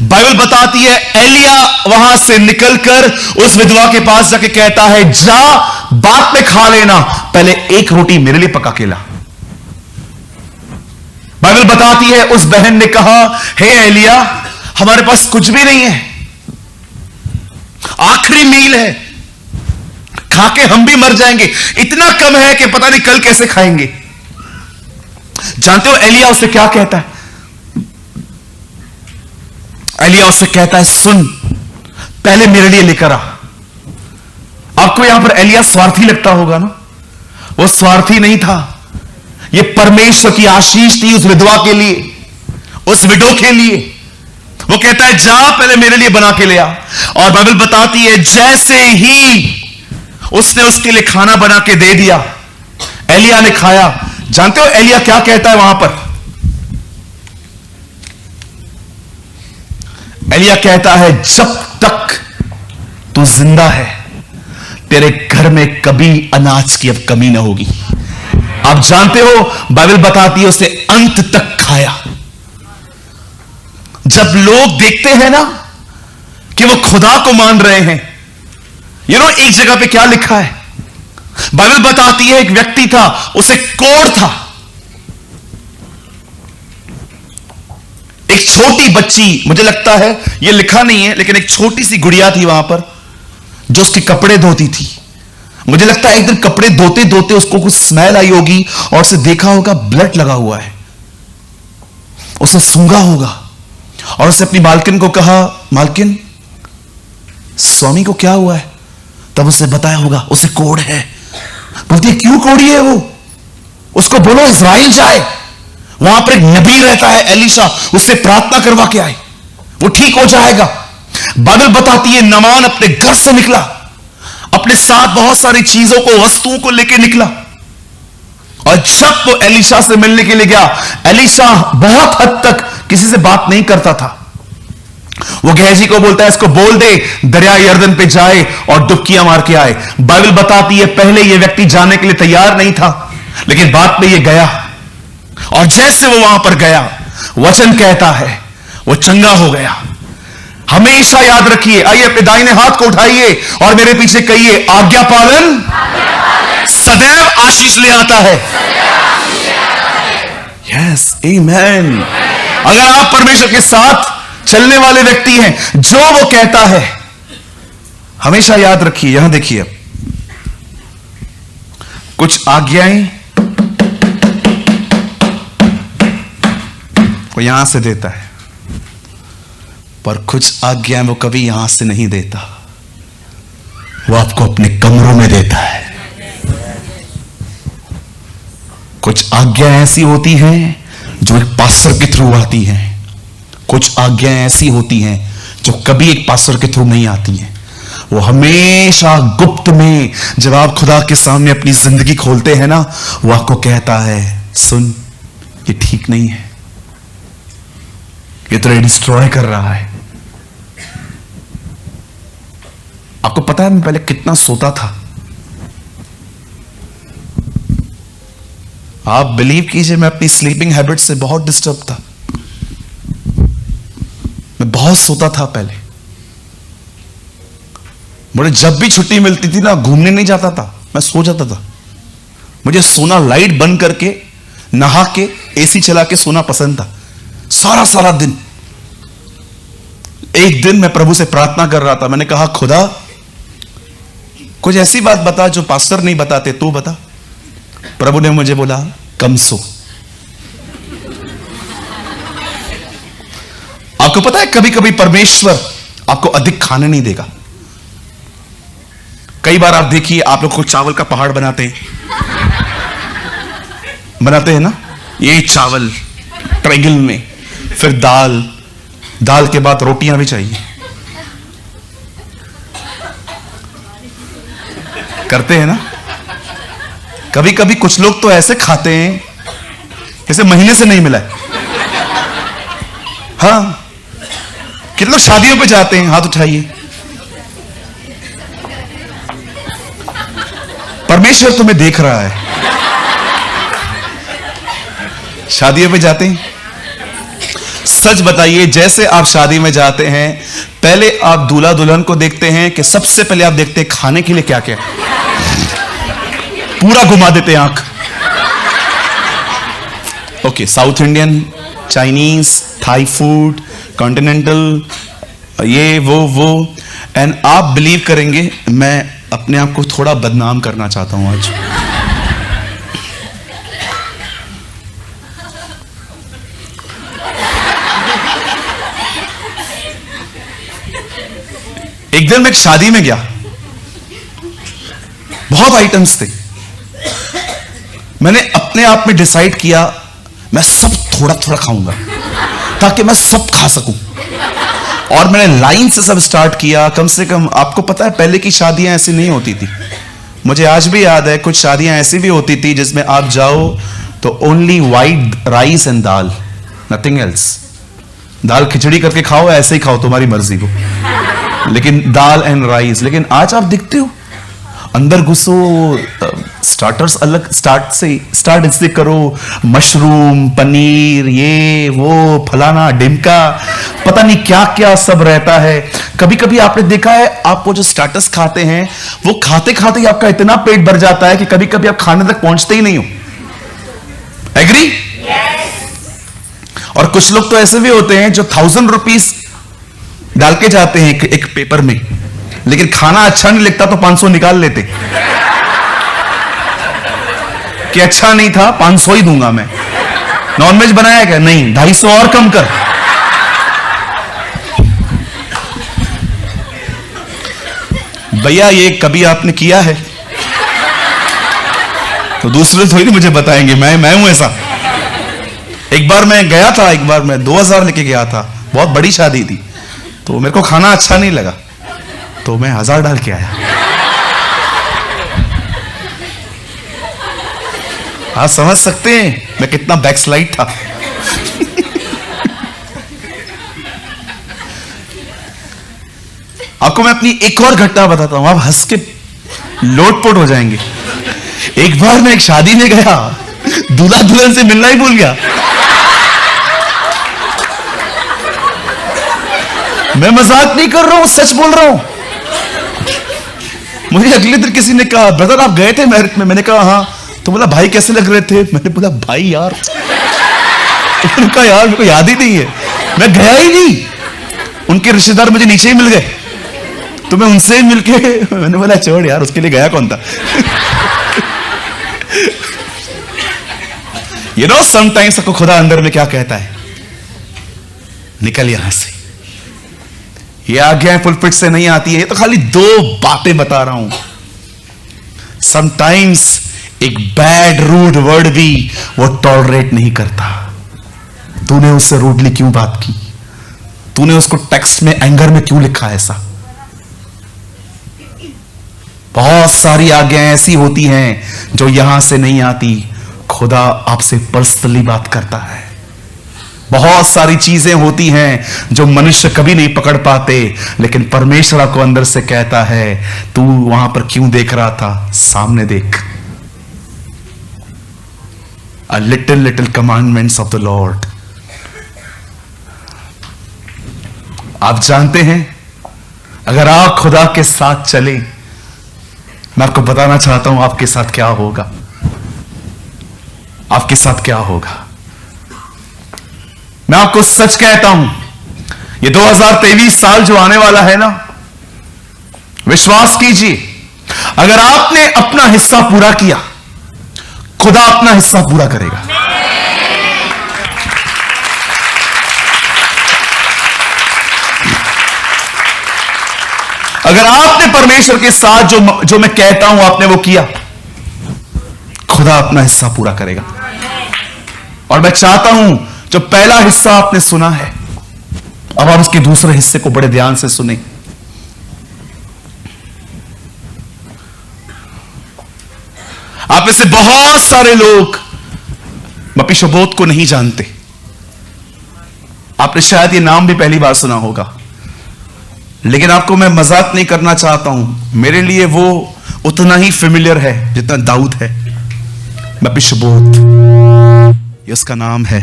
बाइबल बताती है, एलिया वहां से निकलकर उस विधवा के पास जाके कहता है, जा, बाद में खा लेना, पहले एक रोटी मेरे लिए पका के ला। बाइबल बताती है, उस बहन ने कहा, हे एलिया, हमारे पास कुछ भी नहीं है, आखिरी मील है, खा के हम भी मर जाएंगे, इतना कम है कि पता नहीं कल कैसे खाएंगे। जानते हो एलिया उससे क्या कहता है? एलिया उससे कहता है, सुन, पहले मेरे लिए लेकर आ। आपको यहां पर एलिया स्वार्थी लगता होगा ना? वो स्वार्थी नहीं था, यह परमेश्वर की आशीष थी उस विधवा के लिए, उस विडो के लिए। वो कहता है, जा, पहले मेरे लिए बना के ले आ। और बाइबल बताती है, जैसे ही उसने उसके लिए खाना बना के दे दिया, एलिया ने खाया। जानते हो एलिया क्या कहता है वहां पर? एलिया कहता है, जब तक तू जिंदा है, तेरे घर में कभी अनाज की अब कमी ना होगी। आप जानते हो, बाइबल बताती है, उसे अंत तक खाया। जब लोग देखते हैं ना कि वो खुदा को मान रहे हैं, एक जगह पे क्या लिखा है, बाइबल बताती है, एक व्यक्ति था, उसे कोढ़ था। एक छोटी बच्ची, मुझे लगता है ये लिखा नहीं है, लेकिन एक छोटी सी गुड़िया थी वहां पर जो उसके कपड़े धोती थी। मुझे लगता है एक दिन कपड़े धोते धोते उसको कुछ स्मेल आई होगी और उसे देखा होगा ब्लड लगा हुआ है, उसे सूंघा होगा और उसे अपनी मालकिन को कहा, मालकिन, स्वामी को क्या हुआ है? तब उसे बताया होगा उसे कोढ़ है। बोलती है, क्यों कोढ़ी है वो? उसको बोलो इज़राइल जाए, वहां पर एक नबी रहता है एलीशा, उससे प्रार्थना करवा के आए, वो ठीक हो जाएगा। बाइबल बताती है, नामान अपने घर से निकला, अपने साथ बहुत सारी चीजों को, वस्तुओं को लेकर निकला। और जब वो एलीशा से मिलने के लिए गया, एलीशा बहुत हद तक किसी से बात नहीं करता था। वो गेहजी को बोलता है, इसको बोल दे दरिया यर्दन पे जाए और डुबकियां मार के आए। बाइबल बताती है, पहले ये व्यक्ति जाने के लिए तैयार नहीं था, लेकिन बाद में ये गया। और जैसे वो वहां पर गया, वचन कहता है वो चंगा हो गया। हमेशा याद रखिए, आइए अपने दाहिने हाथ को उठाइए और मेरे पीछे कहिए, आज्ञा पालन सदैव आशीष ले आता है। यस, आमीन। अगर आप परमेश्वर के साथ चलने वाले व्यक्ति हैं, जो वो कहता है हमेशा याद रखिए, यहां देखिए, अब कुछ आज्ञाएं वो यहां से देता है, पर कुछ आज्ञाएं वो कभी यहां से नहीं देता, वो आपको अपने कमरों में देता है। कुछ आज्ञाएं ऐसी होती हैं जो एक पास्टर के थ्रू आती हैं, कुछ आज्ञाएं ऐसी होती हैं जो कभी एक पास्टर के थ्रू नहीं आती हैं। वो हमेशा गुप्त में जब आप खुदा के सामने अपनी जिंदगी खोलते हैं ना, वो आपको कहता है, सुन, ये ठीक नहीं है, ये तुझे डिस्ट्रॉय कर रहा है। आपको पता है मैं पहले कितना सोता था? आप बिलीव कीजिए, मैं अपनी स्लीपिंग हैबिट से बहुत डिस्टर्ब था। मैं बहुत सोता था पहले। मुझे जब भी छुट्टी मिलती थी ना, घूमने नहीं जाता था, मैं सो जाता था। मुझे सोना, लाइट बंद करके, नहा के, एसी चला के सोना पसंद था, सारा सारा दिन। एक दिन मैं प्रभु से प्रार्थना कर रहा था, मैंने कहा, खुदा कुछ ऐसी बात बता जो पास्टर नहीं बताते, तू बता। प्रभु ने मुझे बोला, कम सो। आपको पता है कभी कभी परमेश्वर आपको अधिक खाने नहीं देगा। कई बार आप देखिए, आप लोग को चावल का पहाड़ बनाते हैं ना, ये चावल ट्रायंगल में, फिर दाल, दाल के बाद रोटियां भी चाहिए, करते हैं ना। कभी कभी कुछ लोग तो ऐसे खाते हैं जैसे महीने से नहीं मिला है। हाँ, कितने लोग शादियों पे जाते हैं, हाथ उठाइए। परमेश्वर तुम्हें देख रहा है। शादियों पे जाते हैं, सच बताइए, जैसे आप शादी में जाते हैं, पहले आप दूल्हा दुल्हन को देखते हैं कि सबसे पहले आप देखते हैं खाने के लिए क्या क्या है। पूरा घुमा देते हैं आंख। Okay, South Indian, Chinese, Thai food, continental, ये वो एंड आप बिलीव करेंगे, मैं अपने आप को थोड़ा बदनाम करना चाहता हूं आज। एक दिन मैं एक शादी में गया, बहुत आइटम्स थे। मैंने अपने आप में डिसाइड किया, मैं सब थोड़ा थोड़ा खाऊंगा ताकि मैं सब खा सकूं। और मैंने लाइन से सब स्टार्ट किया। कम से कम, आपको पता है पहले की शादियां ऐसी नहीं होती थी। मुझे आज भी याद है, कुछ शादियां ऐसी भी होती थी जिसमें आप जाओ तो only white rice and dal, nothing else. दाल खिचड़ी करके खाओ, ऐसे ही खाओ, तुम्हारी मर्जी को, लेकिन दाल एंड राइस। लेकिन आज आप देखते हो, अंदर घुसो, स्टार्टर्स अलग, स्टार्ट इससे करो, मशरूम, पनीर, ये वो, फलाना डिमका, पता नहीं क्या क्या सब रहता है। कभी कभी आपने देखा है, आप वो जो स्टार्टर्स खाते हैं, वो खाते खाते ही आपका इतना पेट भर जाता है कि कभी कभी आप खाने तक पहुंचते ही नहीं हो। एग्री? और कुछ लोग तो ऐसे भी होते हैं जो 1000 रुपीज डाल के जाते हैं एक पेपर में, लेकिन खाना अच्छा नहीं लगता तो 500 निकाल लेते कि अच्छा नहीं था, 500 ही दूंगा मैं। नॉनवेज बनाया क्या? नहीं, 250 और कम कर। भैया ये कभी आपने किया है तो दूसरे थोड़ी मुझे बताएंगे, मैं हूं ऐसा। एक बार मैं गया था, एक बार मैं 2000 लेके गया था, बहुत बड़ी शादी थी, तो मेरे को खाना अच्छा नहीं लगा तो मैं 1000 डाल के आया। आप समझ सकते हैं मैं कितना बैकस्लाइड था। आपको मैं अपनी एक और घटना बताता हूं, आप हंस के लोटपोट हो जाएंगे। एक बार मैं एक शादी में गया, दूल्हा दुल्हन से मिलना ही भूल गया। मैं मजाक नहीं कर रहा हूं, सच बोल रहा हूं। मुझे अगले दिन किसी ने कहा, ब्रदर आप गए थे मैरिज में? मैंने कहा हाँ। तो बोला भाई कैसे लग रहे थे? मैंने बोला भाई यार, उनका यार मेरे को याद ही नहीं है, मैं गया ही नहीं। उनके रिश्तेदार मुझे नीचे ही मिल गए, तो मैं उनसे मिलके मैंने बोला छोड़ यार, उसके लिए गया कौन था। You know, sometimes आपको खुदा अंदर में क्या कहता है, निकल यहां से। ये आज्ञाएं पुलपिट से नहीं आती है, ये तो खाली दो बातें बता रहा हूं। समटाइम्स एक बैड रूड वर्ड भी वो टॉलरेट नहीं करता। तूने उससे रूडली क्यों बात की, तूने उसको टेक्स्ट में एंगर में क्यों लिखा ऐसा। बहुत सारी आज्ञाएं ऐसी होती हैं जो यहां से नहीं आती, खुदा आपसे पर्सनली बात करता है। बहुत सारी चीजें होती हैं जो मनुष्य कभी नहीं पकड़ पाते, लेकिन परमेश्वर आपको अंदर से कहता है तू वहां पर क्यों देख रहा था, सामने देख। A little commandments of the Lord। आप जानते हैं, अगर आप खुदा के साथ चले, मैं आपको बताना चाहता हूं आपके साथ क्या होगा, आपके साथ क्या होगा। मैं आपको सच कहता हूं, ये 2023 साल जो आने वाला है ना, विश्वास कीजिए, अगर आपने अपना हिस्सा पूरा किया, खुदा अपना हिस्सा पूरा करेगा। अगर आपने परमेश्वर के साथ जो मैं कहता हूं आपने वो किया, खुदा अपना हिस्सा पूरा करेगा। और मैं चाहता हूं जो पहला हिस्सा आपने सुना है, अब आप उसके दूसरे हिस्से को बड़े ध्यान से सुने। आप में से बहुत सारे लोग मपीशोबोत को नहीं जानते। आपने शायद ये नाम भी पहली बार सुना होगा, लेकिन आपको मैं मजाक नहीं करना चाहता हूं, मेरे लिए वो उतना ही फेमिलियर है जितना दाऊद है। मपीशोबोत ये उसका नाम है।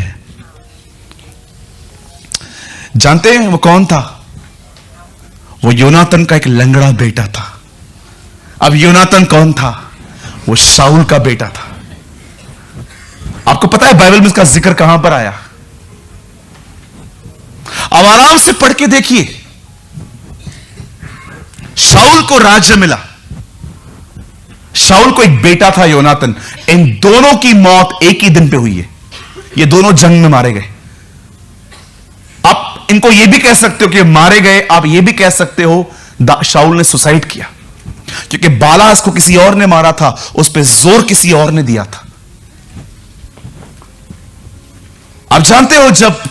जानते हैं वो कौन था? वो योनातन का एक लंगड़ा बेटा था। अब योनातन कौन था? वो शाऊल का बेटा था। आपको पता है बाइबल में इसका जिक्र कहां पर आया? अब आराम से पढ़ के देखिए। शाऊल को राज्य मिला, शाऊल को एक बेटा था योनातन। इन दोनों की मौत एक ही दिन पे हुई है। ये दोनों जंग में मारे गए। आप इनको ये भी कह सकते हो कि मारे गए, आप ये भी कह सकते हो शाऊल ने सुसाइड किया, क्योंकि बालास को किसी और ने मारा था, उस पर जोर किसी और ने दिया था। आप जानते हो जब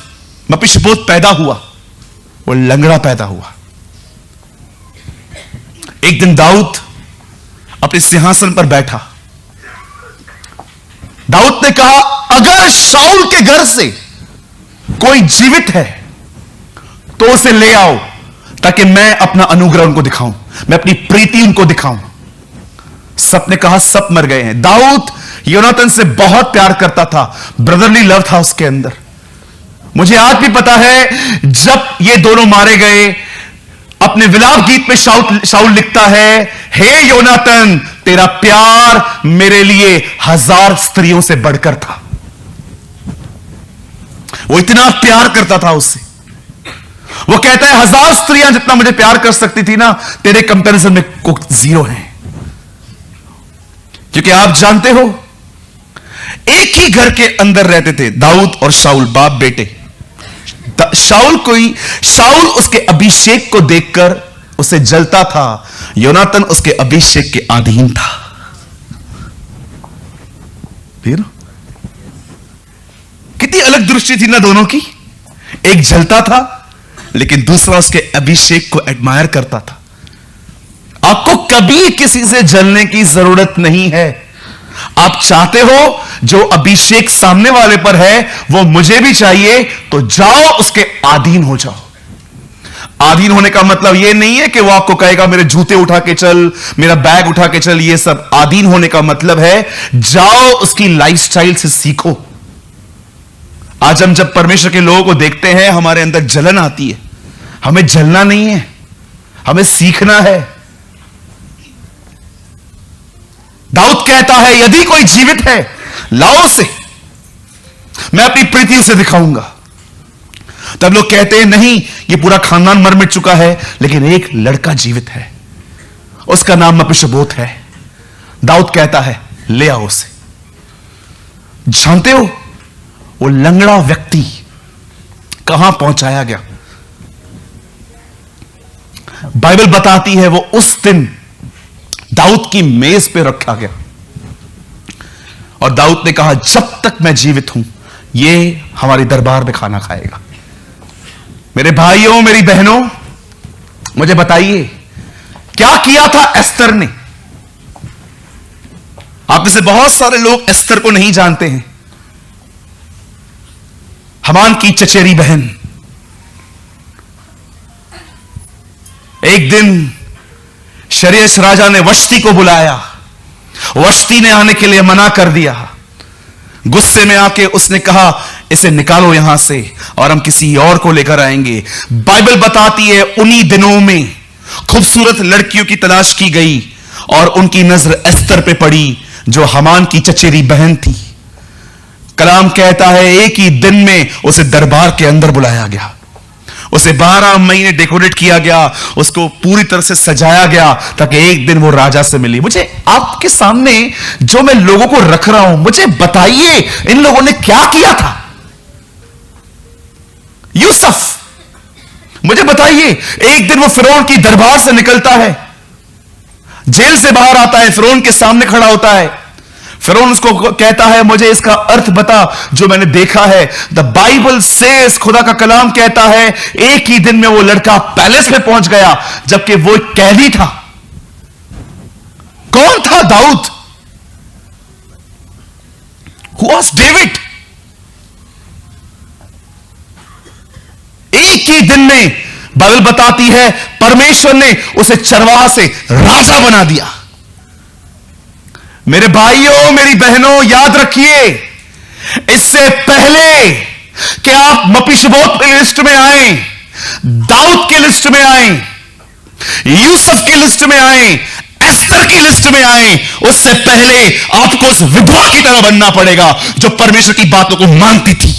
मपीशोबोत पैदा हुआ, वो लंगड़ा पैदा हुआ। एक दिन दाऊद अपने सिंहासन पर बैठा। दाऊद ने कहा, अगर शाऊल के घर से कोई जीवित है तो उसे ले आओ, ताकि मैं अपना अनुग्रह उनको दिखाऊं, मैं अपनी प्रीति उनको दिखाऊं। सब ने कहा सब मर गए हैं। दाऊद योनातन से बहुत प्यार करता था, ब्रदरली लव था उसके अंदर। मुझे आज भी पता है जब ये दोनों मारे गए, अपने विलाप गीत में शाऊल लिखता है, हे योनातन, तेरा प्यार मेरे लिए 1000 स्त्रियों से बढ़कर था। वो इतना प्यार करता था उससे। वो कहता है 1000 स्त्रियां जितना मुझे प्यार कर सकती थी ना, तेरे कंपैरिजन में कुछ जीरो है। क्योंकि आप जानते हो, एक ही घर के अंदर रहते थे दाऊद और शाऊल, बाप बेटे। शाऊल उसके अभिषेक को देखकर उसे जलता था, योनातन उसके अभिषेक के अधीन था। फिर कितनी अलग दृष्टि थी ना दोनों की। एक जलता था, लेकिन दूसरा उसके अभिषेक को एडमायर करता था। आपको कभी किसी से जलने की जरूरत नहीं है। आप चाहते हो जो अभिषेक सामने वाले पर है वो मुझे भी चाहिए, तो जाओ उसके अधीन हो जाओ। अधीन होने का मतलब यह नहीं है कि वो आपको कहेगा मेरे जूते उठा के चल, मेरा बैग उठा के चल। ये सब अधीन होने का मतलब है जाओ उसकी लाइफस्टाइल से सीखो। आज हम जब परमेश्वर के लोगों को देखते हैं, हमारे अंदर जलन आती है। हमें जलना नहीं है, हमें सीखना है। दाऊद कहता है, यदि कोई जीवित है लाओ उसे, मैं अपनी प्रीति उसे दिखाऊंगा। तब लोग कहते हैं नहीं, ये पूरा खानदान मर मिट चुका है, लेकिन एक लड़का जीवित है, उसका नाम मपीशबोत है। दाऊद कहता है ले आओ उसे। जानते हो वो लंगड़ा व्यक्ति कहां पहुंचाया गया? बाइबल बताती है वो उस दिन दाऊद की मेज पे रखा गया और दाऊद ने कहा जब तक मैं जीवित हूं ये हमारे दरबार में खाना खाएगा। मेरे भाइयों, मेरी बहनों, मुझे बताइए क्या किया था एस्तर ने? आप में से बहुत सारे लोग एस्तर को नहीं जानते हैं। हमान की चचेरी बहन। एक दिन शरेश राजा ने वश्ती को बुलाया। वश्ती ने आने के लिए मना कर दिया। गुस्से में आके उसने कहा इसे निकालो यहां से और हम किसी और को लेकर आएंगे। बाइबल बताती है उन्हीं दिनों में खूबसूरत लड़कियों की तलाश की गई और उनकी नजर एस्तर पे पड़ी जो हमान की चचेरी बहन थी। कलाम कहता है एक ही दिन में उसे दरबार के अंदर बुलाया गया। उसे 12 महीने डेकोरेट किया गया, उसको पूरी तरह से सजाया गया ताकि एक दिन वो राजा से मिली। मुझे आपके सामने जो मैं लोगों को रख रहा हूं, मुझे बताइए इन लोगों ने क्या किया था? यूसुफ, मुझे बताइए, एक दिन वो फिरौन की दरबार से निकलता है, जेल से बाहर आता है, फिरौन के सामने खड़ा होता है। फिरौन उसको कहता है मुझे इसका अर्थ बता जो मैंने देखा है। द बाइबल सेज, खुदा का कलाम कहता है एक ही दिन में वो लड़का पैलेस में पहुंच गया जबकि वो एक कैदी था। कौन था? दाऊद। Who was David? एक ही दिन में बाइबल बताती है परमेश्वर ने उसे चरवाहा से राजा बना दिया। मेरे भाइयों, मेरी बहनों, याद रखिए इससे पहले कि आप मपीशबोत की लिस्ट में आए, दाऊद की लिस्ट में आए, यूसुफ की लिस्ट में आए, एस्तर की लिस्ट में आए, उससे पहले आपको उस विधवा की तरह बनना पड़ेगा जो परमेश्वर की बातों को मानती थी।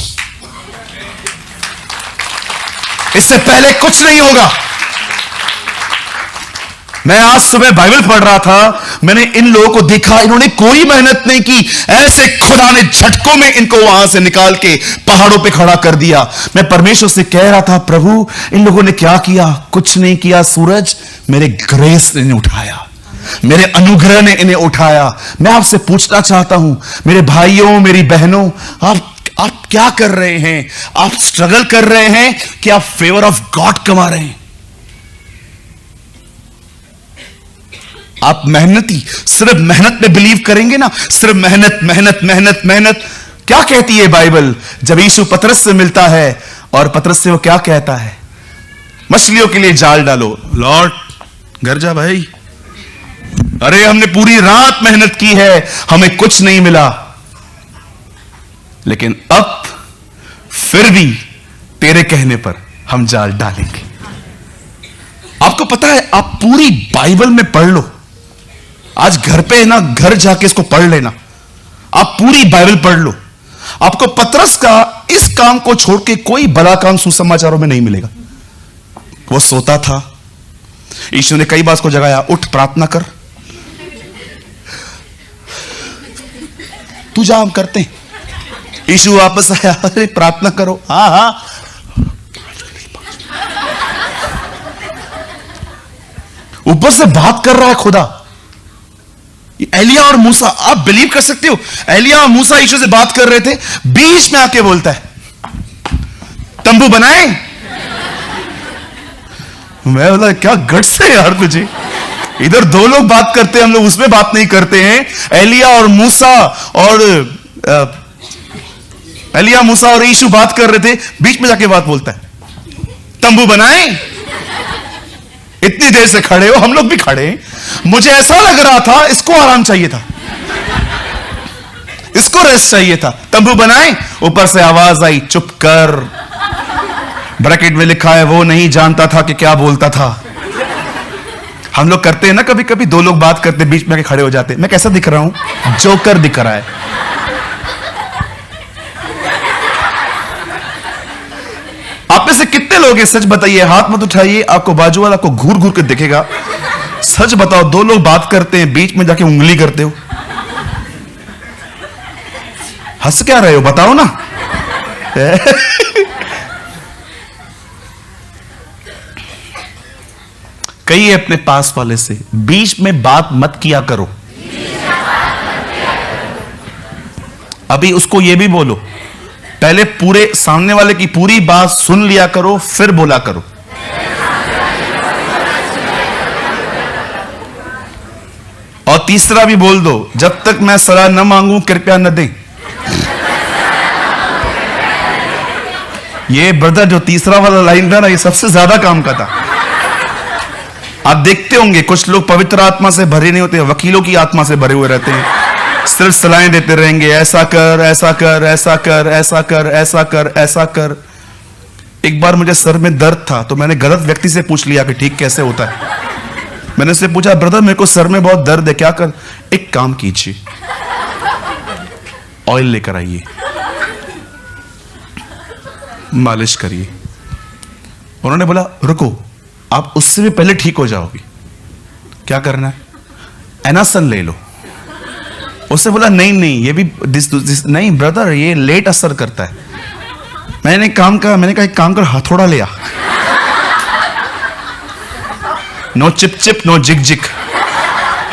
इससे पहले कुछ नहीं होगा। मैं आज सुबह बाइबल पढ़ रहा था, मैंने इन लोगों को देखा, इन्होंने कोई मेहनत नहीं की, ऐसे खुदा ने झटकों में इनको वहां से निकाल के पहाड़ों पे खड़ा कर दिया। मैं परमेश्वर से कह रहा था प्रभु इन लोगों ने क्या किया? कुछ नहीं किया सूरज, मेरे ग्रेस ने इन्हें उठाया, मेरे अनुग्रह ने इन्हें उठाया। मैं आपसे पूछना चाहता हूं मेरे भाइयों, मेरी बहनों, आप क्या कर रहे हैं? आप स्ट्रगल कर रहे हैं कि आप फेवर ऑफ गॉड कमा रहे हैं? आप मेहनती, सिर्फ मेहनत में बिलीव करेंगे ना, सिर्फ मेहनत मेहनत मेहनत मेहनत। क्या कहती है बाइबल? जब यीशु पतरस से मिलता है और पतरस से वो क्या कहता है? मछलियों के लिए जाल डालो। लॉर्ड, घर जा भाई, अरे हमने पूरी रात मेहनत की है, हमें कुछ नहीं मिला, लेकिन अब फिर भी तेरे कहने पर हम जाल डालेंगे। आपको पता है, आप पूरी बाइबल में पढ़ लो, आज घर पे ना, घर जाके इसको पढ़ लेना, आप पूरी बाइबल पढ़ लो, आपको पतरस का इस काम को छोड़ के कोई बड़ा काम सुसमाचारों में नहीं मिलेगा। वो सोता था, यीशु ने कई बार उसको जगाया, उठ प्रार्थना कर, तू जा, हम करते हैं। यीशु वापस आया, अरे प्रार्थना करो, हाँ हाँ, ऊपर से बात कर रहा है खुदा। एलिया और मूसा, आप बिलीव कर सकते हो, एलिया और मूसा यीशु से बात कर रहे थे, बीच में आके बोलता है तंबू बनाए। मैं बोला क्या गट्स है यार तुझे, इधर दो लोग बात करते हैं, हम लोग उसमें बात नहीं करते हैं। एलिया मूसा और यीशु बात कर रहे थे, बीच में जाके बात बोलता है तंबू बनाए। इतनी देर से खड़े हो, हम लोग भी खड़े हैं, मुझे ऐसा लग रहा था इसको आराम चाहिए था, इसको रेस्ट चाहिए था। तंबू बनाए, ऊपर से आवाज आई चुप कर। ब्रैकेट में लिखा है वो नहीं जानता था कि क्या बोलता था। हम लोग करते हैं ना, कभी कभी दो लोग बात करते, बीच में आके खड़े हो जाते। मैं कैसा दिख रहा हूं? जोकर दिख रहा है। आप में से कितने लोग हैं? सच बताइए, हाथ मत उठाइए, आपको बाजू वाला को घूर घूर के देखेगा। सच बताओ, दो लोग बात करते हैं, बीच में जाके उंगली करते हो। हंस क्या रहे हो, बताओ ना। कहिए अपने पास वाले से, बीच में बात मत किया करो। अभी उसको यह भी बोलो, पहले पूरे सामने वाले की पूरी बात सुन लिया करो, फिर बोला करो। और तीसरा भी बोल दो, जब तक मैं सलाह न मांगूं कृपया न दें। ये ब्रदर जो तीसरा वाला लाइन था ना, ये सबसे ज्यादा काम का था। आप देखते होंगे कुछ लोग पवित्र आत्मा से भरे नहीं होते, वकीलों की आत्मा से भरे हुए रहते हैं। सिर्फ सलाहें देते रहेंगे, ऐसा कर, ऐसा कर, ऐसा कर, ऐसा कर, ऐसा कर, ऐसा कर। एक बार मुझे सर में दर्द था, तो मैंने गलत व्यक्ति से पूछ लिया कि ठीक कैसे होता है। मैंने उससे पूछा, ब्रदर मेरे को सर में बहुत दर्द है, क्या कर? एक काम कीजिए, ऑयल लेकर आइए, मालिश करिए। उन्होंने बोला, रुको, आप उससे भी पहले ठीक हो जाओगे। क्या करना है? एनासन ले लो। उससे बोला, नहीं नहीं, ये भी दिस नहीं ब्रदर, ये लेट असर करता है। मैंने काम कहा, एक काम कर, हथौड़ा ले आ। नो चिप चिप, नो जिक जिक,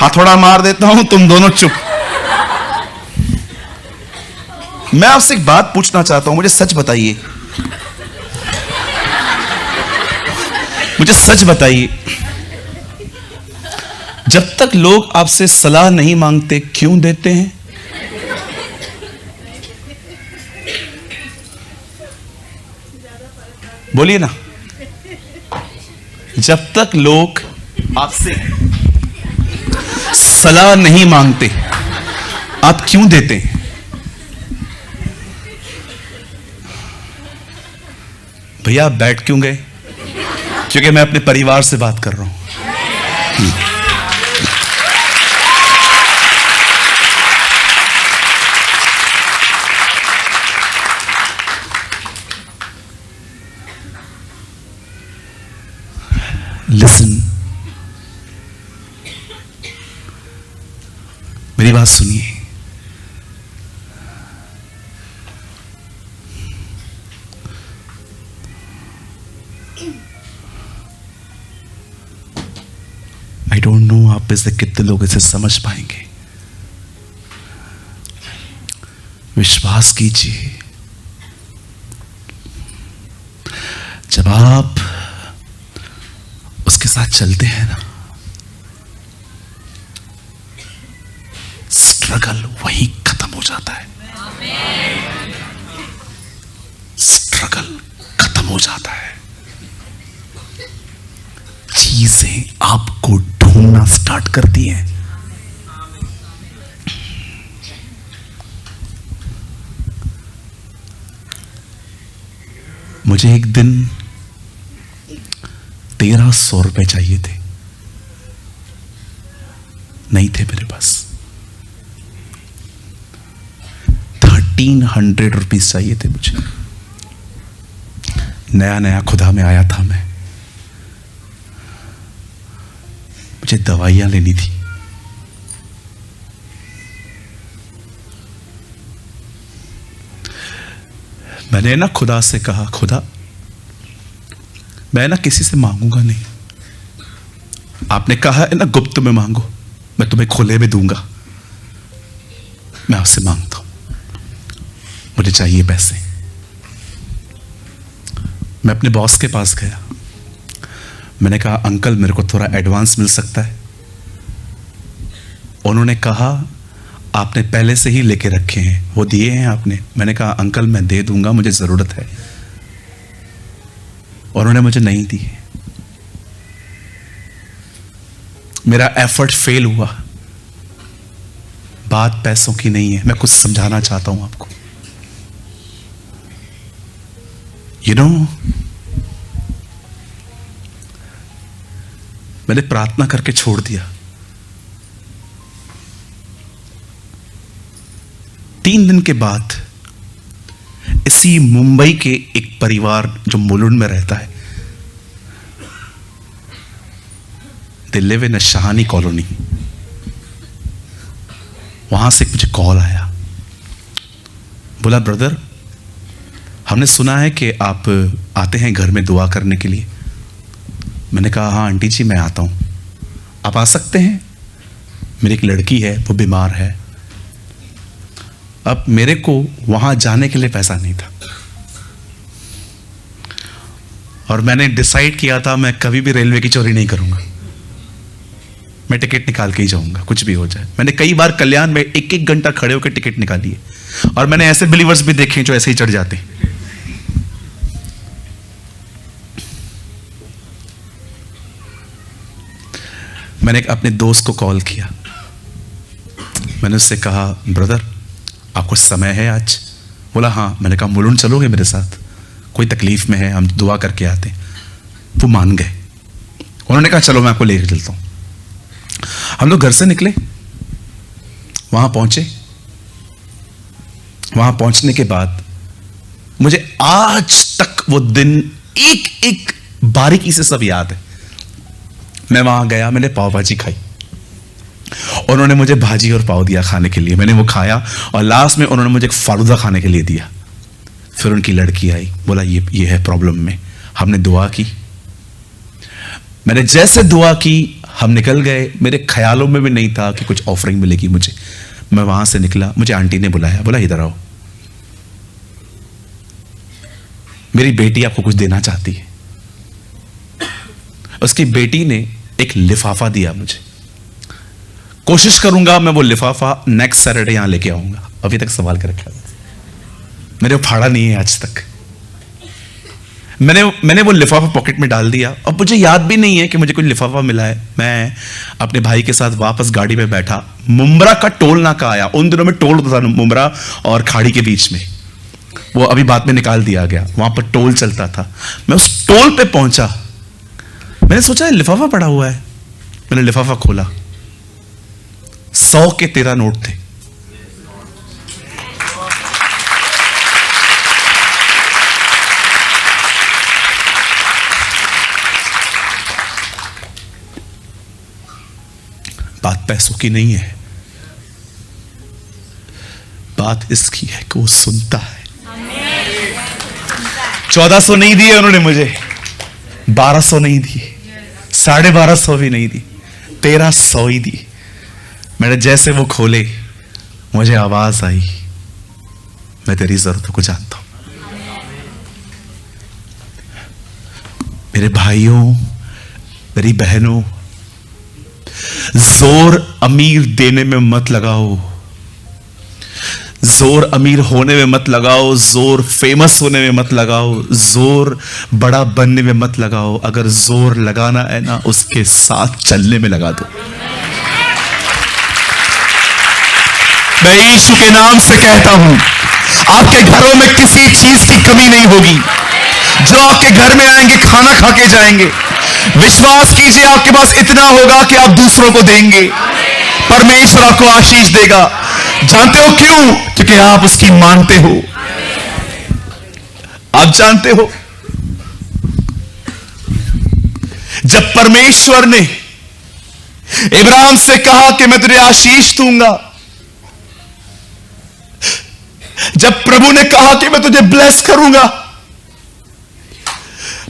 हथौड़ा मार देता हूं, तुम दोनों चुप। मैं आपसे एक बात पूछना चाहता हूं, मुझे सच बताइए, मुझे सच बताइए, जब तक लोग आपसे सलाह नहीं मांगते क्यों देते हैं? बोलिए ना। जब तक लोग आपसे सलाह नहीं मांगते आप क्यों देते हैं? भैया आप बैठ क्यों गए? क्योंकि मैं अपने परिवार से बात कर रहा हूं। लिसन, मेरी बात सुनिए। आई डोंट नो आप में से कितने लोग इसे समझ पाएंगे। विश्वास कीजिए, जब आप उसके साथ चलते हैं ना, स्ट्रगल वहीं खत्म हो जाता है। स्ट्रगल खत्म हो जाता है। चीजें आपको ढूंढना स्टार्ट करती हैं। मुझे एक दिन 1300 रुपए चाहिए थे, नहीं थे मेरे पास। 1300 रुपीज चाहिए थे मुझे। नया नया खुदा में आया था मैं, मुझे दवाइयां लेनी थी। मैंने ना खुदा से कहा, खुदा मैं ना किसी से मांगूंगा नहीं, आपने कहा है ना गुप्त में मांगो, मैं तुम्हें खुले में दूंगा। मैं आपसे मांगता हूं, मुझे चाहिए पैसे। मैं अपने बॉस के पास गया, मैंने कहा अंकल मेरे को थोड़ा एडवांस मिल सकता है? उन्होंने कहा आपने पहले से ही लेके रखे हैं, वो दिए हैं आपने? मैंने कहा अंकल मैं दे दूंगा, मुझे जरूरत है। उन्होंने मुझे नहीं दिए। मेरा एफर्ट फेल हुआ। बात पैसों की नहीं है, मैं कुछ समझाना चाहता हूं आपको। यू नो, मैंने प्रार्थना करके छोड़ दिया। 3 दिन के बाद इस उसी मुंबई के एक परिवार जो मुलुंड में रहता है, they live in a Shahani colony, वहां से मुझे कॉल आया, बोला ब्रदर हमने सुना है कि आप आते हैं घर में दुआ करने के लिए। मैंने कहा हाँ आंटी जी मैं आता हूं, आप आ सकते हैं, मेरी एक लड़की है वो बीमार है। अब मेरे को वहां जाने के लिए पैसा नहीं था और मैंने डिसाइड किया था मैं कभी भी रेलवे की चोरी नहीं करूंगा, मैं टिकट निकाल के ही जाऊंगा कुछ भी हो जाए। मैंने कई बार कल्याण में 1-1 घंटा खड़े होकर टिकट निकाली है और मैंने ऐसे बिलीवर्स भी देखे जो ऐसे ही चढ़ जाते हैं। मैंने अपने दोस्त को कॉल किया, मैंने उससे कहा ब्रदर आपको समय है आज? बोला हाँ। मैंने कहा मुलुंड चलोगे मेरे साथ, कोई तकलीफ में है हम दुआ करके आते हैं। वो मान गए, उन्होंने कहा चलो मैं आपको लेकर चलता हूं। हम लोग घर से निकले, वहां पहुंचे। वहां पहुंचने के बाद मुझे आज तक वो दिन एक एक बारीकी से सब याद है। मैं वहां गया, मैंने पाव भाजी खाई, उन्होंने मुझे भाजी और पाव दिया खाने के लिए, मैंने वो खाया और लास्ट में उन्होंने मुझे एक फालूदा खाने के लिए दिया। फिर उनकी लड़की आई, बोला ये है प्रॉब्लम में। हमने दुआ की, मैंने जैसे दुआ की हम निकल गए। मेरे ख्यालों में भी नहीं था कि कुछ ऑफरिंग मिलेगी मुझे। मैं वहां से निकला, मुझे आंटी ने बुलाया, बोला इधर आओ, मेरी बेटी आपको कुछ देना चाहती है। उसकी बेटी ने एक लिफाफा दिया मुझे, कोशिश करूंगा मैं वो लिफाफा नेक्स्ट सैटरडे यहां लेके आऊंगा। अभी तक संभाल कर रखा है, मेरे वो फाड़ा नहीं है आज तक। मैंने वो लिफाफा पॉकेट में डाल दिया और मुझे याद भी नहीं है कि मुझे कुछ लिफाफा मिला है। मैं अपने भाई के साथ वापस गाड़ी में बैठा, मुंब्रा का टोल नाका आया। उन दिनों में टोल होता था मुंब्रा और खाड़ी के बीच में, वो अभी बाद में निकाल दिया गया, वहां पर टोल चलता था। मैं उस टोल पे पहुंचा, मैंने सोचा लिफाफा पड़ा हुआ है, मैंने लिफाफा खोला, 100 के 13 नोट थे। बात पैसों की नहीं है, बात इसकी है कि वो सुनता है। 1400 नहीं दिए उन्होंने मुझे, 1200 नहीं दिए, 1250 भी नहीं दी, 1300 ही दी। मैंने जैसे वो खोले, मुझे आवाज आई, मैं तेरी जरूरतों को जानता हूं। मेरे भाइयों, मेरी बहनों, जोर अमीर देने में मत लगाओ, जोर अमीर होने में मत लगाओ, जोर फेमस होने में मत लगाओ, जोर बड़ा बनने में मत लगाओ। अगर जोर लगाना है ना, उसके साथ चलने में लगा दो। मैं यीशु के नाम से कहता हूं, आपके घरों में किसी चीज की कमी नहीं होगी। जो आपके घर में आएंगे खाना खा के जाएंगे। विश्वास कीजिए, आपके पास इतना होगा कि आप दूसरों को देंगे। परमेश्वर आपको आशीष देगा। जानते हो क्यों? क्योंकि आप उसकी मानते हो। आप जानते हो, जब परमेश्वर ने इब्राहिम से कहा कि मैं तुझे आशीष दूंगा, जब प्रभु ने कहा कि मैं तुझे ब्लेस करूंगा,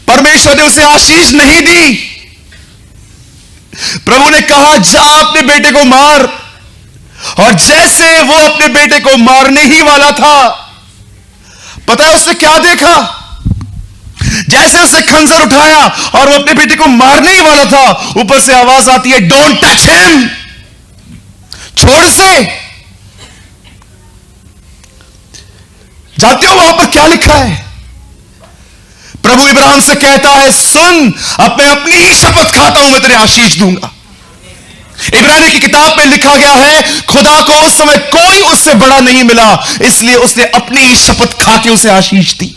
परमेश्वर ने उसे आशीष नहीं दी। प्रभु ने कहा जा अपने बेटे को मार, और जैसे वो अपने बेटे को मारने ही वाला था, पता है उसने क्या देखा? जैसे उसने खंजर उठाया और वो अपने बेटे को मारने ही वाला था, ऊपर से आवाज आती है डोंट टच हिम, छोड़ से। जानते हो वहां पर क्या लिखा है? प्रभु इब्राहिम से कहता है सुन, अब मैं अपनी ही शपथ खाता हूं, मैं तेरे आशीष दूंगा। इब्रानी की किताब में लिखा गया है खुदा को उस समय कोई उससे बड़ा नहीं मिला, इसलिए उसने अपनी ही शपथ खा के उसे आशीष दी।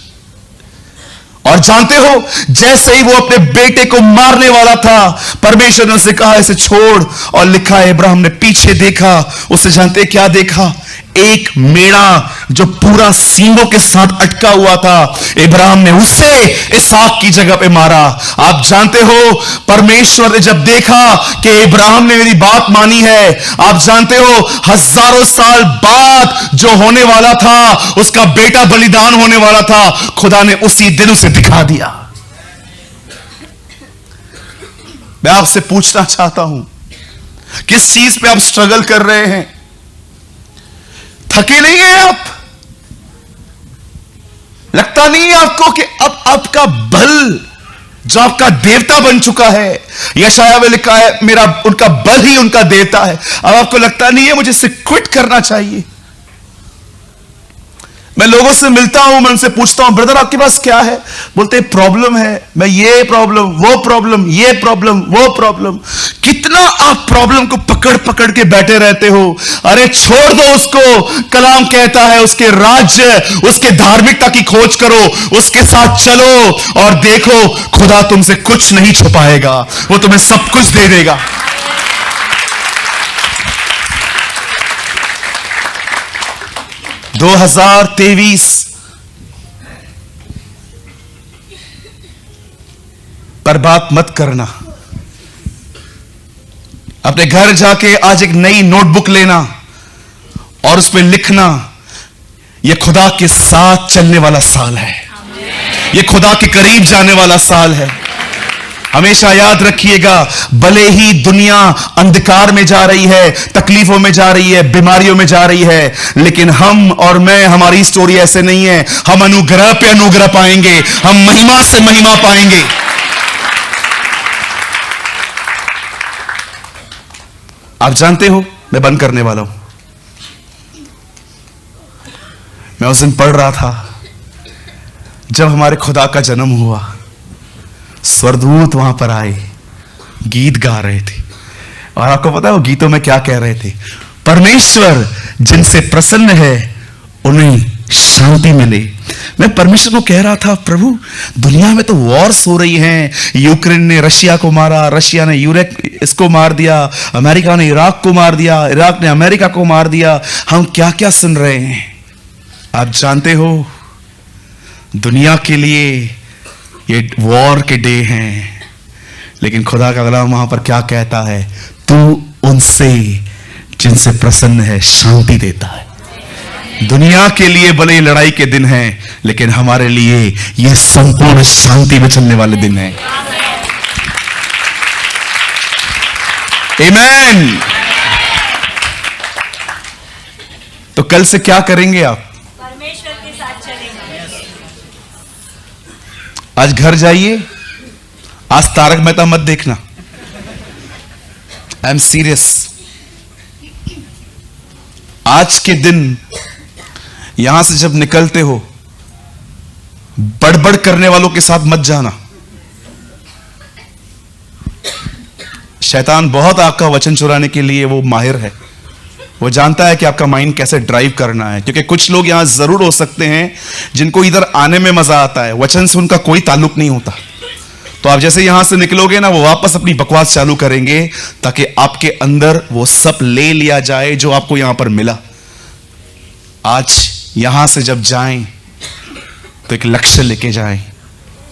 और जानते हो, जैसे ही वो अपने बेटे को मारने वाला था, परमेश्वर ने उसे कहा इसे छोड़, और लिखा है इब्राहिम ने पीछे देखा। उसे जानते क्या देखा? एक मेढ़ा जो पूरा सींगों के साथ अटका हुआ था, इब्राहिम ने उसे इसहाक की जगह पे मारा। आप जानते हो परमेश्वर ने जब देखा कि इब्राहिम ने मेरी बात मानी है, आप जानते हो हजारों साल बाद जो होने वाला था, उसका बेटा बलिदान होने वाला था, खुदा ने उसी दिन उसे दिखा दिया। मैं आपसे पूछना चाहता हूं, किस चीज पे आप स्ट्रगल कर रहे हैं? थके नहीं हैं आप? लगता नहीं है आपको कि अब आपका बल जो आपका देवता बन चुका है, यशायाह में लिखा है मेरा उनका बल ही उनका देवता है, अब आपको लगता नहीं है मुझे इससे क्विट करना चाहिए? मैं लोगों से मिलता हूं, मैं उनसे पूछता हूं ब्रदर आपके पास क्या है? बोलते हैं प्रॉब्लम है। मैं ये प्रॉब्लम, वो प्रॉब्लम, ये प्रॉब्लम, वो प्रॉब्लम। कितना आप प्रॉब्लम को पकड़ पकड़ के बैठे रहते हो? अरे छोड़ दो उसको। कलाम कहता है उसके राज्य, उसके धार्मिकता की खोज करो, उसके साथ चलो और देखो खुदा तुमसे कुछ नहीं छुपाएगा, वो तुम्हें सब कुछ दे देगा। दो 2023 पर बात मत करना। अपने घर जाके आज एक नई नोटबुक लेना और उस पर लिखना, यह खुदा के साथ चलने वाला साल है, यह खुदा के करीब जाने वाला साल है। हमेशा याद रखिएगा, भले ही दुनिया अंधकार में जा रही है, तकलीफों में जा रही है, बीमारियों में जा रही है, लेकिन हम और मैं, हमारी स्टोरी ऐसे नहीं है। हम अनुग्रह पे अनुग्रह पाएंगे, हम महिमा से महिमा पाएंगे। आप जानते हो, मैं बंद करने वाला हूं। मैं उस दिन पढ़ रहा था जब हमारे खुदा का जन्म हुआ, स्वरदूत वहां पर आए, गीत गा रहे थे, और आपको पता है वो गीतों में क्या कह रहे थे? परमेश्वर जिनसे प्रसन्न है उन्हें शांति मिले। मैं परमेश्वर को कह रहा था, प्रभु दुनिया में तो वॉर्स हो रही हैं, यूक्रेन ने रशिया को मारा, रशिया ने इसको मार दिया, अमेरिका ने इराक को मार दिया, इराक ने अमेरिका को मार दिया, हम क्या क्या सुन रहे हैं। आप जानते हो दुनिया के लिए ये वॉर के डे हैं, लेकिन खुदा का कलाम वहां पर क्या कहता है? तू उनसे जिनसे प्रसन्न है शांति देता है। दुनिया के लिए भले लड़ाई के दिन हैं, लेकिन हमारे लिए ये संपूर्ण शांति में चलने वाले दिन हैं। आमीन। तो कल से क्या करेंगे आप? परमेश्वर के साथ चलेंगे। आज घर जाइए, आज तारक मेहता मत देखना। I am serious. आज के दिन यहां से जब निकलते हो, बड़बड़ करने वालों के साथ मत जाना। शैतान बहुत आपका वचन चुराने के लिए वो माहिर है। वो जानता है कि आपका माइंड कैसे ड्राइव करना है, क्योंकि कुछ लोग यहां जरूर हो सकते हैं जिनको इधर आने में मजा आता है, वचन से उनका कोई ताल्लुक नहीं होता। तो आप जैसे यहां से निकलोगे ना, वो वापस अपनी बकवास चालू करेंगे ताकि आपके अंदर वो सब ले लिया जाए जो आपको यहां पर मिला। आज यहां से जब जाएं तो एक लक्ष्य लेके जाएं।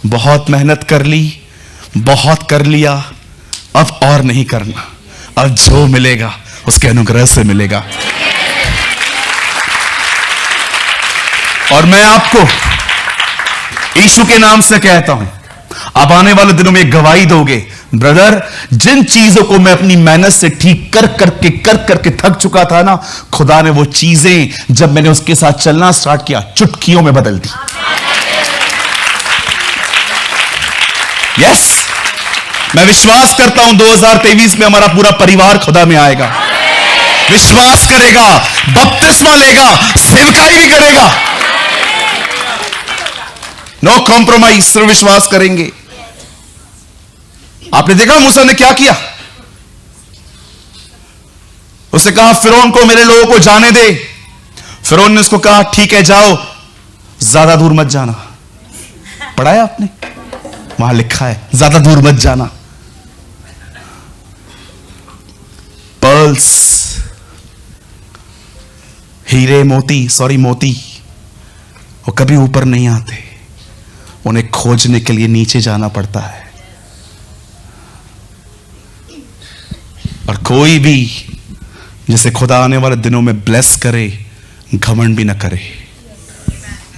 बहुत मेहनत कर ली, बहुत कर लिया, अब और नहीं करना। अब जो मिलेगा उसके अनुग्रह से मिलेगा। और मैं आपको यीशु के नाम से कहता हूं, आप आने वाले दिनों में गवाही दोगे, ब्रदर जिन चीजों को मैं अपनी मेहनत से ठीक कर करके थक चुका था ना, खुदा ने वो चीजें जब मैंने उसके साथ चलना स्टार्ट किया, चुटकियों में बदल दी। यस, मैं विश्वास करता हूं 2023 में हमारा पूरा परिवार खुदा में आएगा, विश्वास करेगा, बपतिस्मा लेगा, सेवकाई भी करेगा। नो कॉम्प्रोमाइज, सिर्फ विश्वास करेंगे। आपने देखा मूसा ने क्या किया? उसने कहा फिरौन को मेरे लोगों को जाने दे। फिरौन ने उसको कहा ठीक है जाओ, ज्यादा दूर मत जाना। पढ़ा है आपने? वहां लिखा है ज्यादा दूर मत जाना। पर्ल्स, हीरे मोती वो कभी ऊपर नहीं आते, उन्हें खोजने के लिए नीचे जाना पड़ता है। और कोई भी जिसे खुदा आने वाले दिनों में ब्लेस करे, घमंड भी ना करे,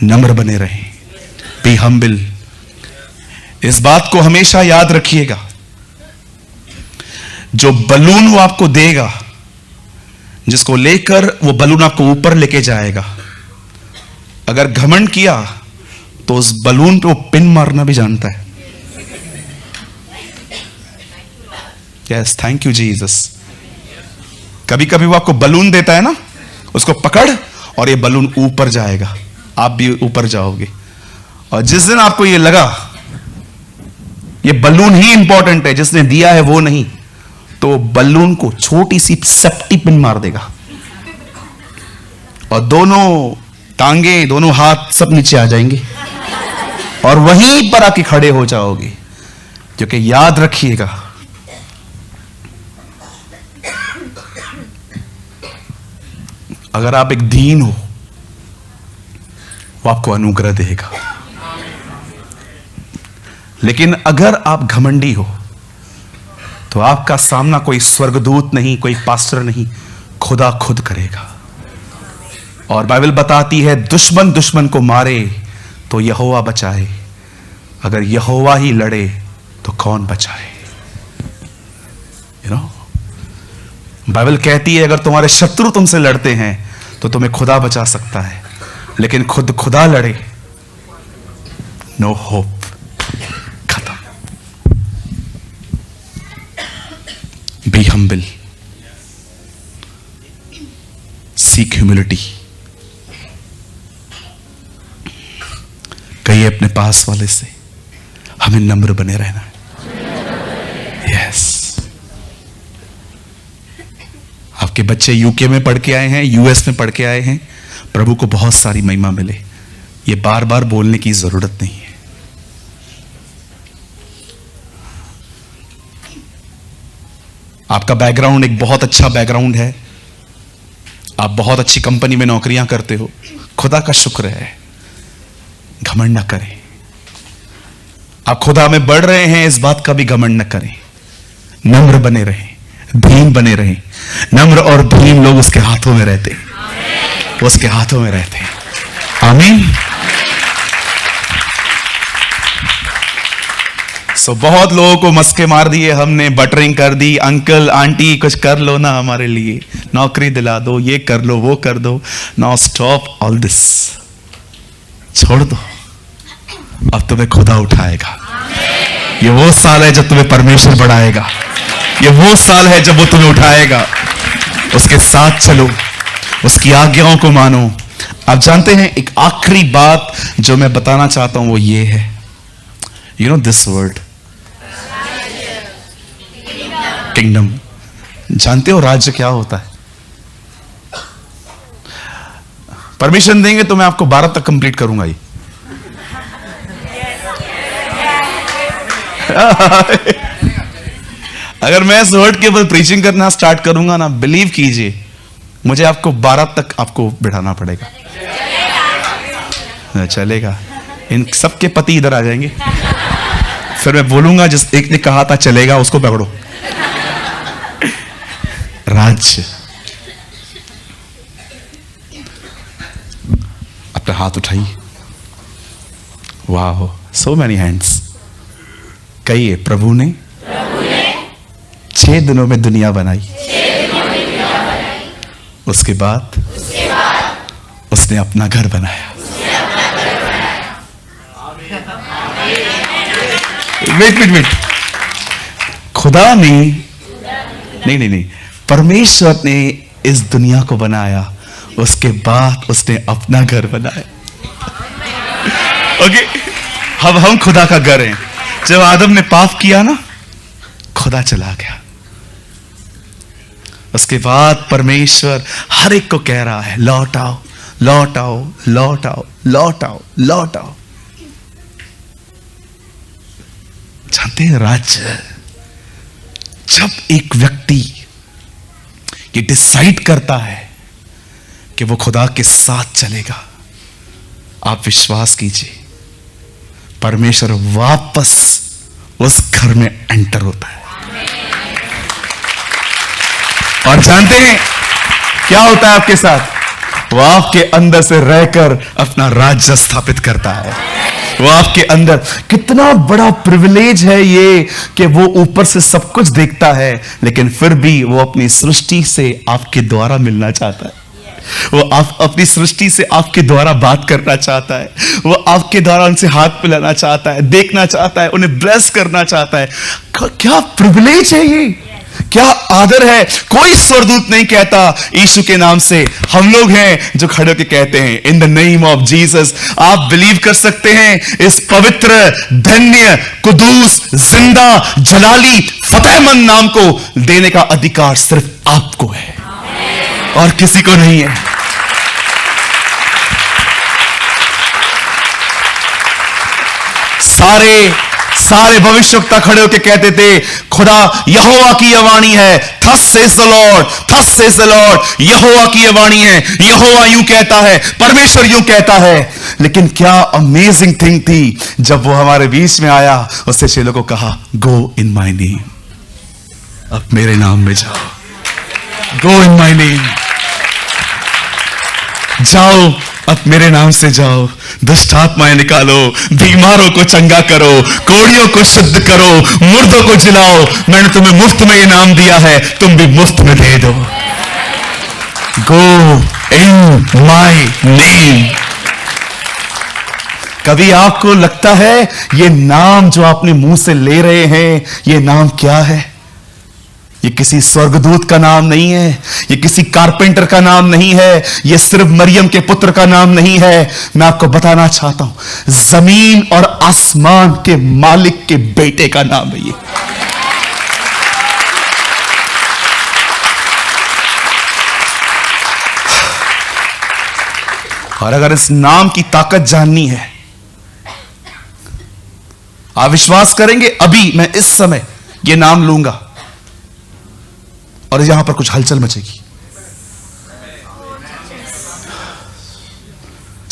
नम्र बने रहे, बी हम्बल। इस बात को हमेशा याद रखिएगा, जो बलून वो आपको देगा, जिसको लेकर वो बलून आपको ऊपर लेके जाएगा, अगर घमंड किया तो उस बलून पे वो पिन मारना भी जानता है। Yes, thank you Jesus. कभी कभी वो आपको बलून देता है ना, उसको पकड़ और ये बलून ऊपर जाएगा, आप भी ऊपर जाओगे। और जिस दिन आपको ये लगा ये बलून ही इंपॉर्टेंट है, जिसने दिया है वो नहीं, तो बलून को छोटी सी सेफ्टी पिन मार देगा और दोनों टांगे, दोनों हाथ सब नीचे आ जाएंगे और वहीं पर आके खड़े हो जाओगे। क्योंकि याद रखिएगा, अगर आप एक दीन हो, वो आपको अनुग्रह देगा। लेकिन अगर आप घमंडी हो तो आपका सामना कोई स्वर्गदूत नहीं, कोई पास्टर नहीं, खुदा खुद करेगा। और बाइबल बताती है, दुश्मन दुश्मन को मारे तो यहोवा बचाए, अगर यहोवा ही लड़े तो कौन बचाए। बाइबल कहती है, अगर तुम्हारे शत्रु तुमसे लड़ते हैं तो तुम्हें खुदा बचा सकता है, लेकिन खुद खुदा लड़े, नो होप, खत्म। Be humble, seek humility. कहिए अपने पास वाले से, हमें नम्र बने रहना है। यस। आपके बच्चे यूके में पढ़ के आए हैं, यूएस में पढ़ के आए हैं, प्रभु को बहुत सारी महिमा मिले, ये बार बार बोलने की जरूरत नहीं है। आपका बैकग्राउंड एक बहुत अच्छा बैकग्राउंड है, आप बहुत अच्छी कंपनी में नौकरियां करते हो, खुदा का शुक्र है, घमंड न करें। आप खुदा में बढ़ रहे हैं, इस बात का भी घमंड न करें, नम्र बने रहें, भीम बने रहें। नम्र और भीम लोग उसके हाथों में रहते हैं, उसके हाथों में रहते हैं। आमीन। सो बहुत लोगों को मस्के मार दिए हमने, बटरिंग कर दी, अंकल आंटी कुछ कर लो ना हमारे लिए, नौकरी दिला दो, ये कर लो, वो कर दो। नाउ स्टॉप ऑल दिस, छोड़ दो। अब तुम्हें खुदा उठाएगा। ये वो साल है जब तुम्हें परमेश्वर बढ़ाएगा, ये वो साल है जब वो तुम्हें उठाएगा। उसके साथ चलो, उसकी आज्ञाओं को मानो। आप जानते हैं, एक आखिरी बात जो मैं बताना चाहता हूं वो ये है, you know this word kingdom. जानते हो राज्य क्या होता है? परमिशन देंगे तो मैं आपको 12 तक कंप्लीट करूंगा ये। अगर मैं इस वर्ड के ऊपर प्रीचिंग करना स्टार्ट करूंगा ना, बिलीव कीजिए, मुझे आपको 12 तक आपको बिठाना पड़ेगा। चलेगा। इन सबके पति इधर आ जाएंगे, फिर मैं बोलूंगा जिस एक ने कहा था चलेगा उसको पकड़ो। राज्य। अपना हाथ उठाइए। वाह, सो मैनी हैंड्स। कहिए, प्रभु ने 6 दिनों में दुनिया बनाई, उसके बाद उसने अपना घर बनाया। वेट, खुदा ने नहीं, परमेश्वर ने इस दुनिया को बनाया, उसके बाद उसने अपना घर बनाया। ओके, अब हम खुदा का घर हैं। जब आदम ने पाप किया ना, खुदा चला गया। उसके बाद परमेश्वर हर एक को कह रहा है, लौट आओ, लौट आओ, लौट आओ, लौट आओ, लौट आओ। जानते हैं, राज्य, जब एक व्यक्ति ये डिसाइड करता है कि वो खुदा के साथ चलेगा, आप विश्वास कीजिए, परमेश्वर वापस उस घर में एंटर होता है। और जानते हैं क्या होता है आपके साथ? वो आपके अंदर से रहकर अपना राज्य स्थापित करता है। वो आपके अंदर, कितना बड़ा प्रिविलेज है ये कि वो ऊपर से सब कुछ देखता है, लेकिन फिर भी वो अपनी सृष्टि से आपके द्वारा मिलना चाहता है। वो आप अपनी सृष्टि से आपके द्वारा बात करना चाहता है। वो आपके द्वारा उनसे हाथ मिलाना चाहता है, देखना चाहता है, उन्हें ब्लेस करना चाहता है। क्या प्रिविलेज है ये, क्या आदर है। कोई स्वर्गदूत नहीं कहता यीशु के नाम से, हम लोग हैं जो खड़े होकर कहते हैं in the name of Jesus. आप बिलीव कर सकते हैं इस पवित्र, धन्य, कुदूस, जिंदा, जलाली, फतेहमंद नाम को देने का अधिकार सिर्फ आपको है और किसी को नहीं है। सारे भविष्यवक्ता खड़े होकर कहते थे खुदा यहोवा की यह वाणी है, thus says the Lord, thus says the Lord. यहोवा की यह वाणी है, यहोवा यूं कहता है, परमेश्वर यूं कहता है। लेकिन क्या अमेजिंग थिंग थी जब वो हमारे बीच में आया, उससे चेलों को कहा गो इन माय नेम, अब मेरे नाम में जाओ, गो इन माय नेम, जाओ अब मेरे नाम से जाओ, दुष्ट आत्माएं निकालो, बीमारों को चंगा करो, कोढ़ियों को शुद्ध करो, मुर्दों को जिलाओ। मैंने तुम्हें मुफ्त में इनाम दिया है, तुम भी मुफ्त में दे दो। गो इन माय नेम। कभी आपको लगता है ये नाम जो आपने मुंह से ले रहे हैं, ये नाम क्या है? ये किसी स्वर्गदूत का नाम नहीं है, ये किसी कारपेंटर का नाम नहीं है, ये सिर्फ मरियम के पुत्र का नाम नहीं है। मैं आपको बताना चाहता हूं, जमीन और आसमान के मालिक के बेटे का नाम है ये। और अगर इस नाम की ताकत जाननी है, आप विश्वास करेंगे, अभी मैं इस समय ये नाम लूंगा और यहां पर कुछ हलचल मचेगी।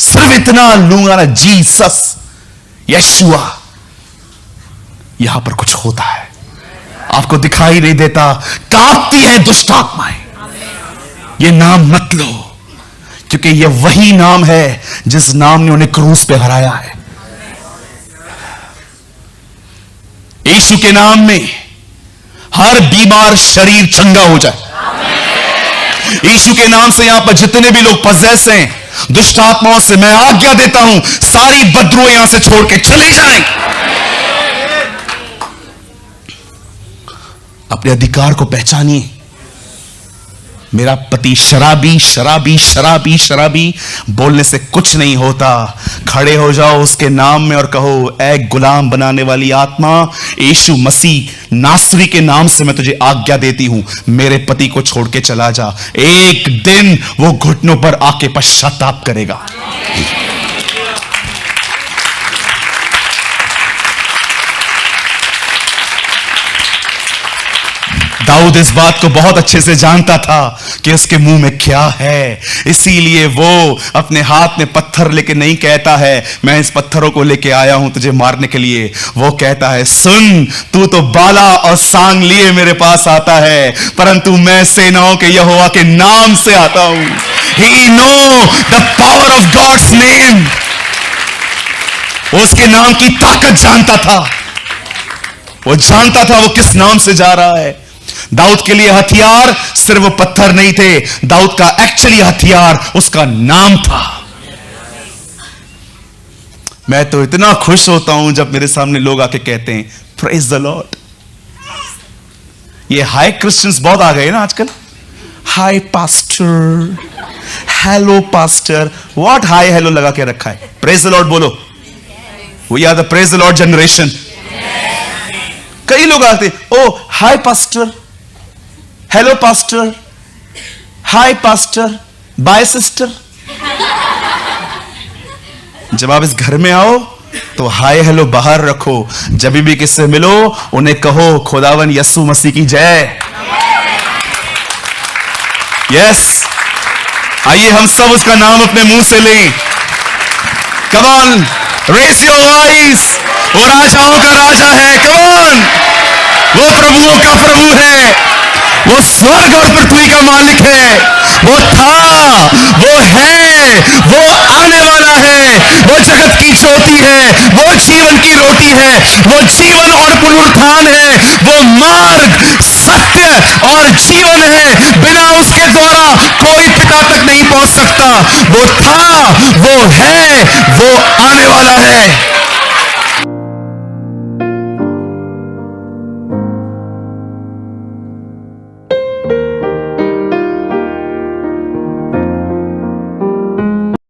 सिर्फ इतना लूंगा ना, जीसस, यशुआ, यहां पर कुछ होता है, आपको दिखाई नहीं देता, कांपती है दुष्ट आत्माएं। ये नाम मत लो, क्योंकि ये वही नाम है जिस नाम ने उन्हें क्रूस पे हराया है। यीशु के नाम में हर बीमार शरीर चंगा हो जाए। यीशु के नाम से यहां पर जितने भी लोग पजेस हैं दुष्ट आत्माओं से, मैं आज्ञा देता हूं सारी बदरूह यहां से छोड़ के चले जाएं। अपने अधिकार को पहचानिए। मेरा पति शराबी शराबी शराबी शराबी बोलने से कुछ नहीं होता। खड़े हो जाओ उसके नाम में और कहो, ऐ गुलाम बनाने वाली आत्मा, यीशु मसीह नासरी के नाम से मैं तुझे आज्ञा देती हूं, मेरे पति को छोड़ के चला जा। एक दिन वो घुटनों पर आके पश्चाताप करेगा। दाऊद इस बात को बहुत अच्छे से जानता था कि उसके मुंह में क्या है, इसीलिए वो अपने हाथ में पत्थर लेके नहीं कहता है मैं इस पत्थरों को लेके आया हूं तुझे मारने के लिए। वो कहता है, सुन, तू तो बाला और सांग लिए मेरे पास आता है, परंतु मैं सेनाओं के यहोवा के नाम से आता हूं। He know the power of God's name। उसके नाम की ताकत जानता था, वो जानता था वो किस नाम से जा रहा है। दाऊद के लिए हथियार सिर्फ वो पत्थर नहीं थे, दाऊद का एक्चुअली हथियार उसका नाम था। मैं तो इतना खुश होता हूं जब मेरे सामने लोग आके कहते हैं प्रेज द लॉर्ड। ये हाई क्रिश्चियंस बहुत आ गए ना आजकल, hi pastor, hello pastor. What hi hello लगा के रखा है? प्रेज द लॉर्ड बोलो। We are the praise the Lord generation. कई लोग आते, oh hi pastor, hello pastor, hi pastor, bye sister. जब आप इस घर में आओ तो हाय हेलो बाहर रखो। जब भी किससे मिलो उन्हें कहो खुदावन यीशु मसीह की जय। यस, आइए हम सब उसका नाम अपने मुंह से लें। Come on, raise your voice. वो राजाओं का राजा है, कम ऑन। वो प्रभुओं का प्रभु है, वो स्वर्ग और पृथ्वी का मालिक है। वो था, वो है, वो आने वाला है, वो जगत की ज्योति है, वो जीवन की रोटी है, वो जीवन और पुनरुत्थान है, वो मार्ग, सत्य और जीवन है। बिना उसके द्वारा कोई पिता तक नहीं पहुंच सकता। वो था, वो है, वो आने वाला है।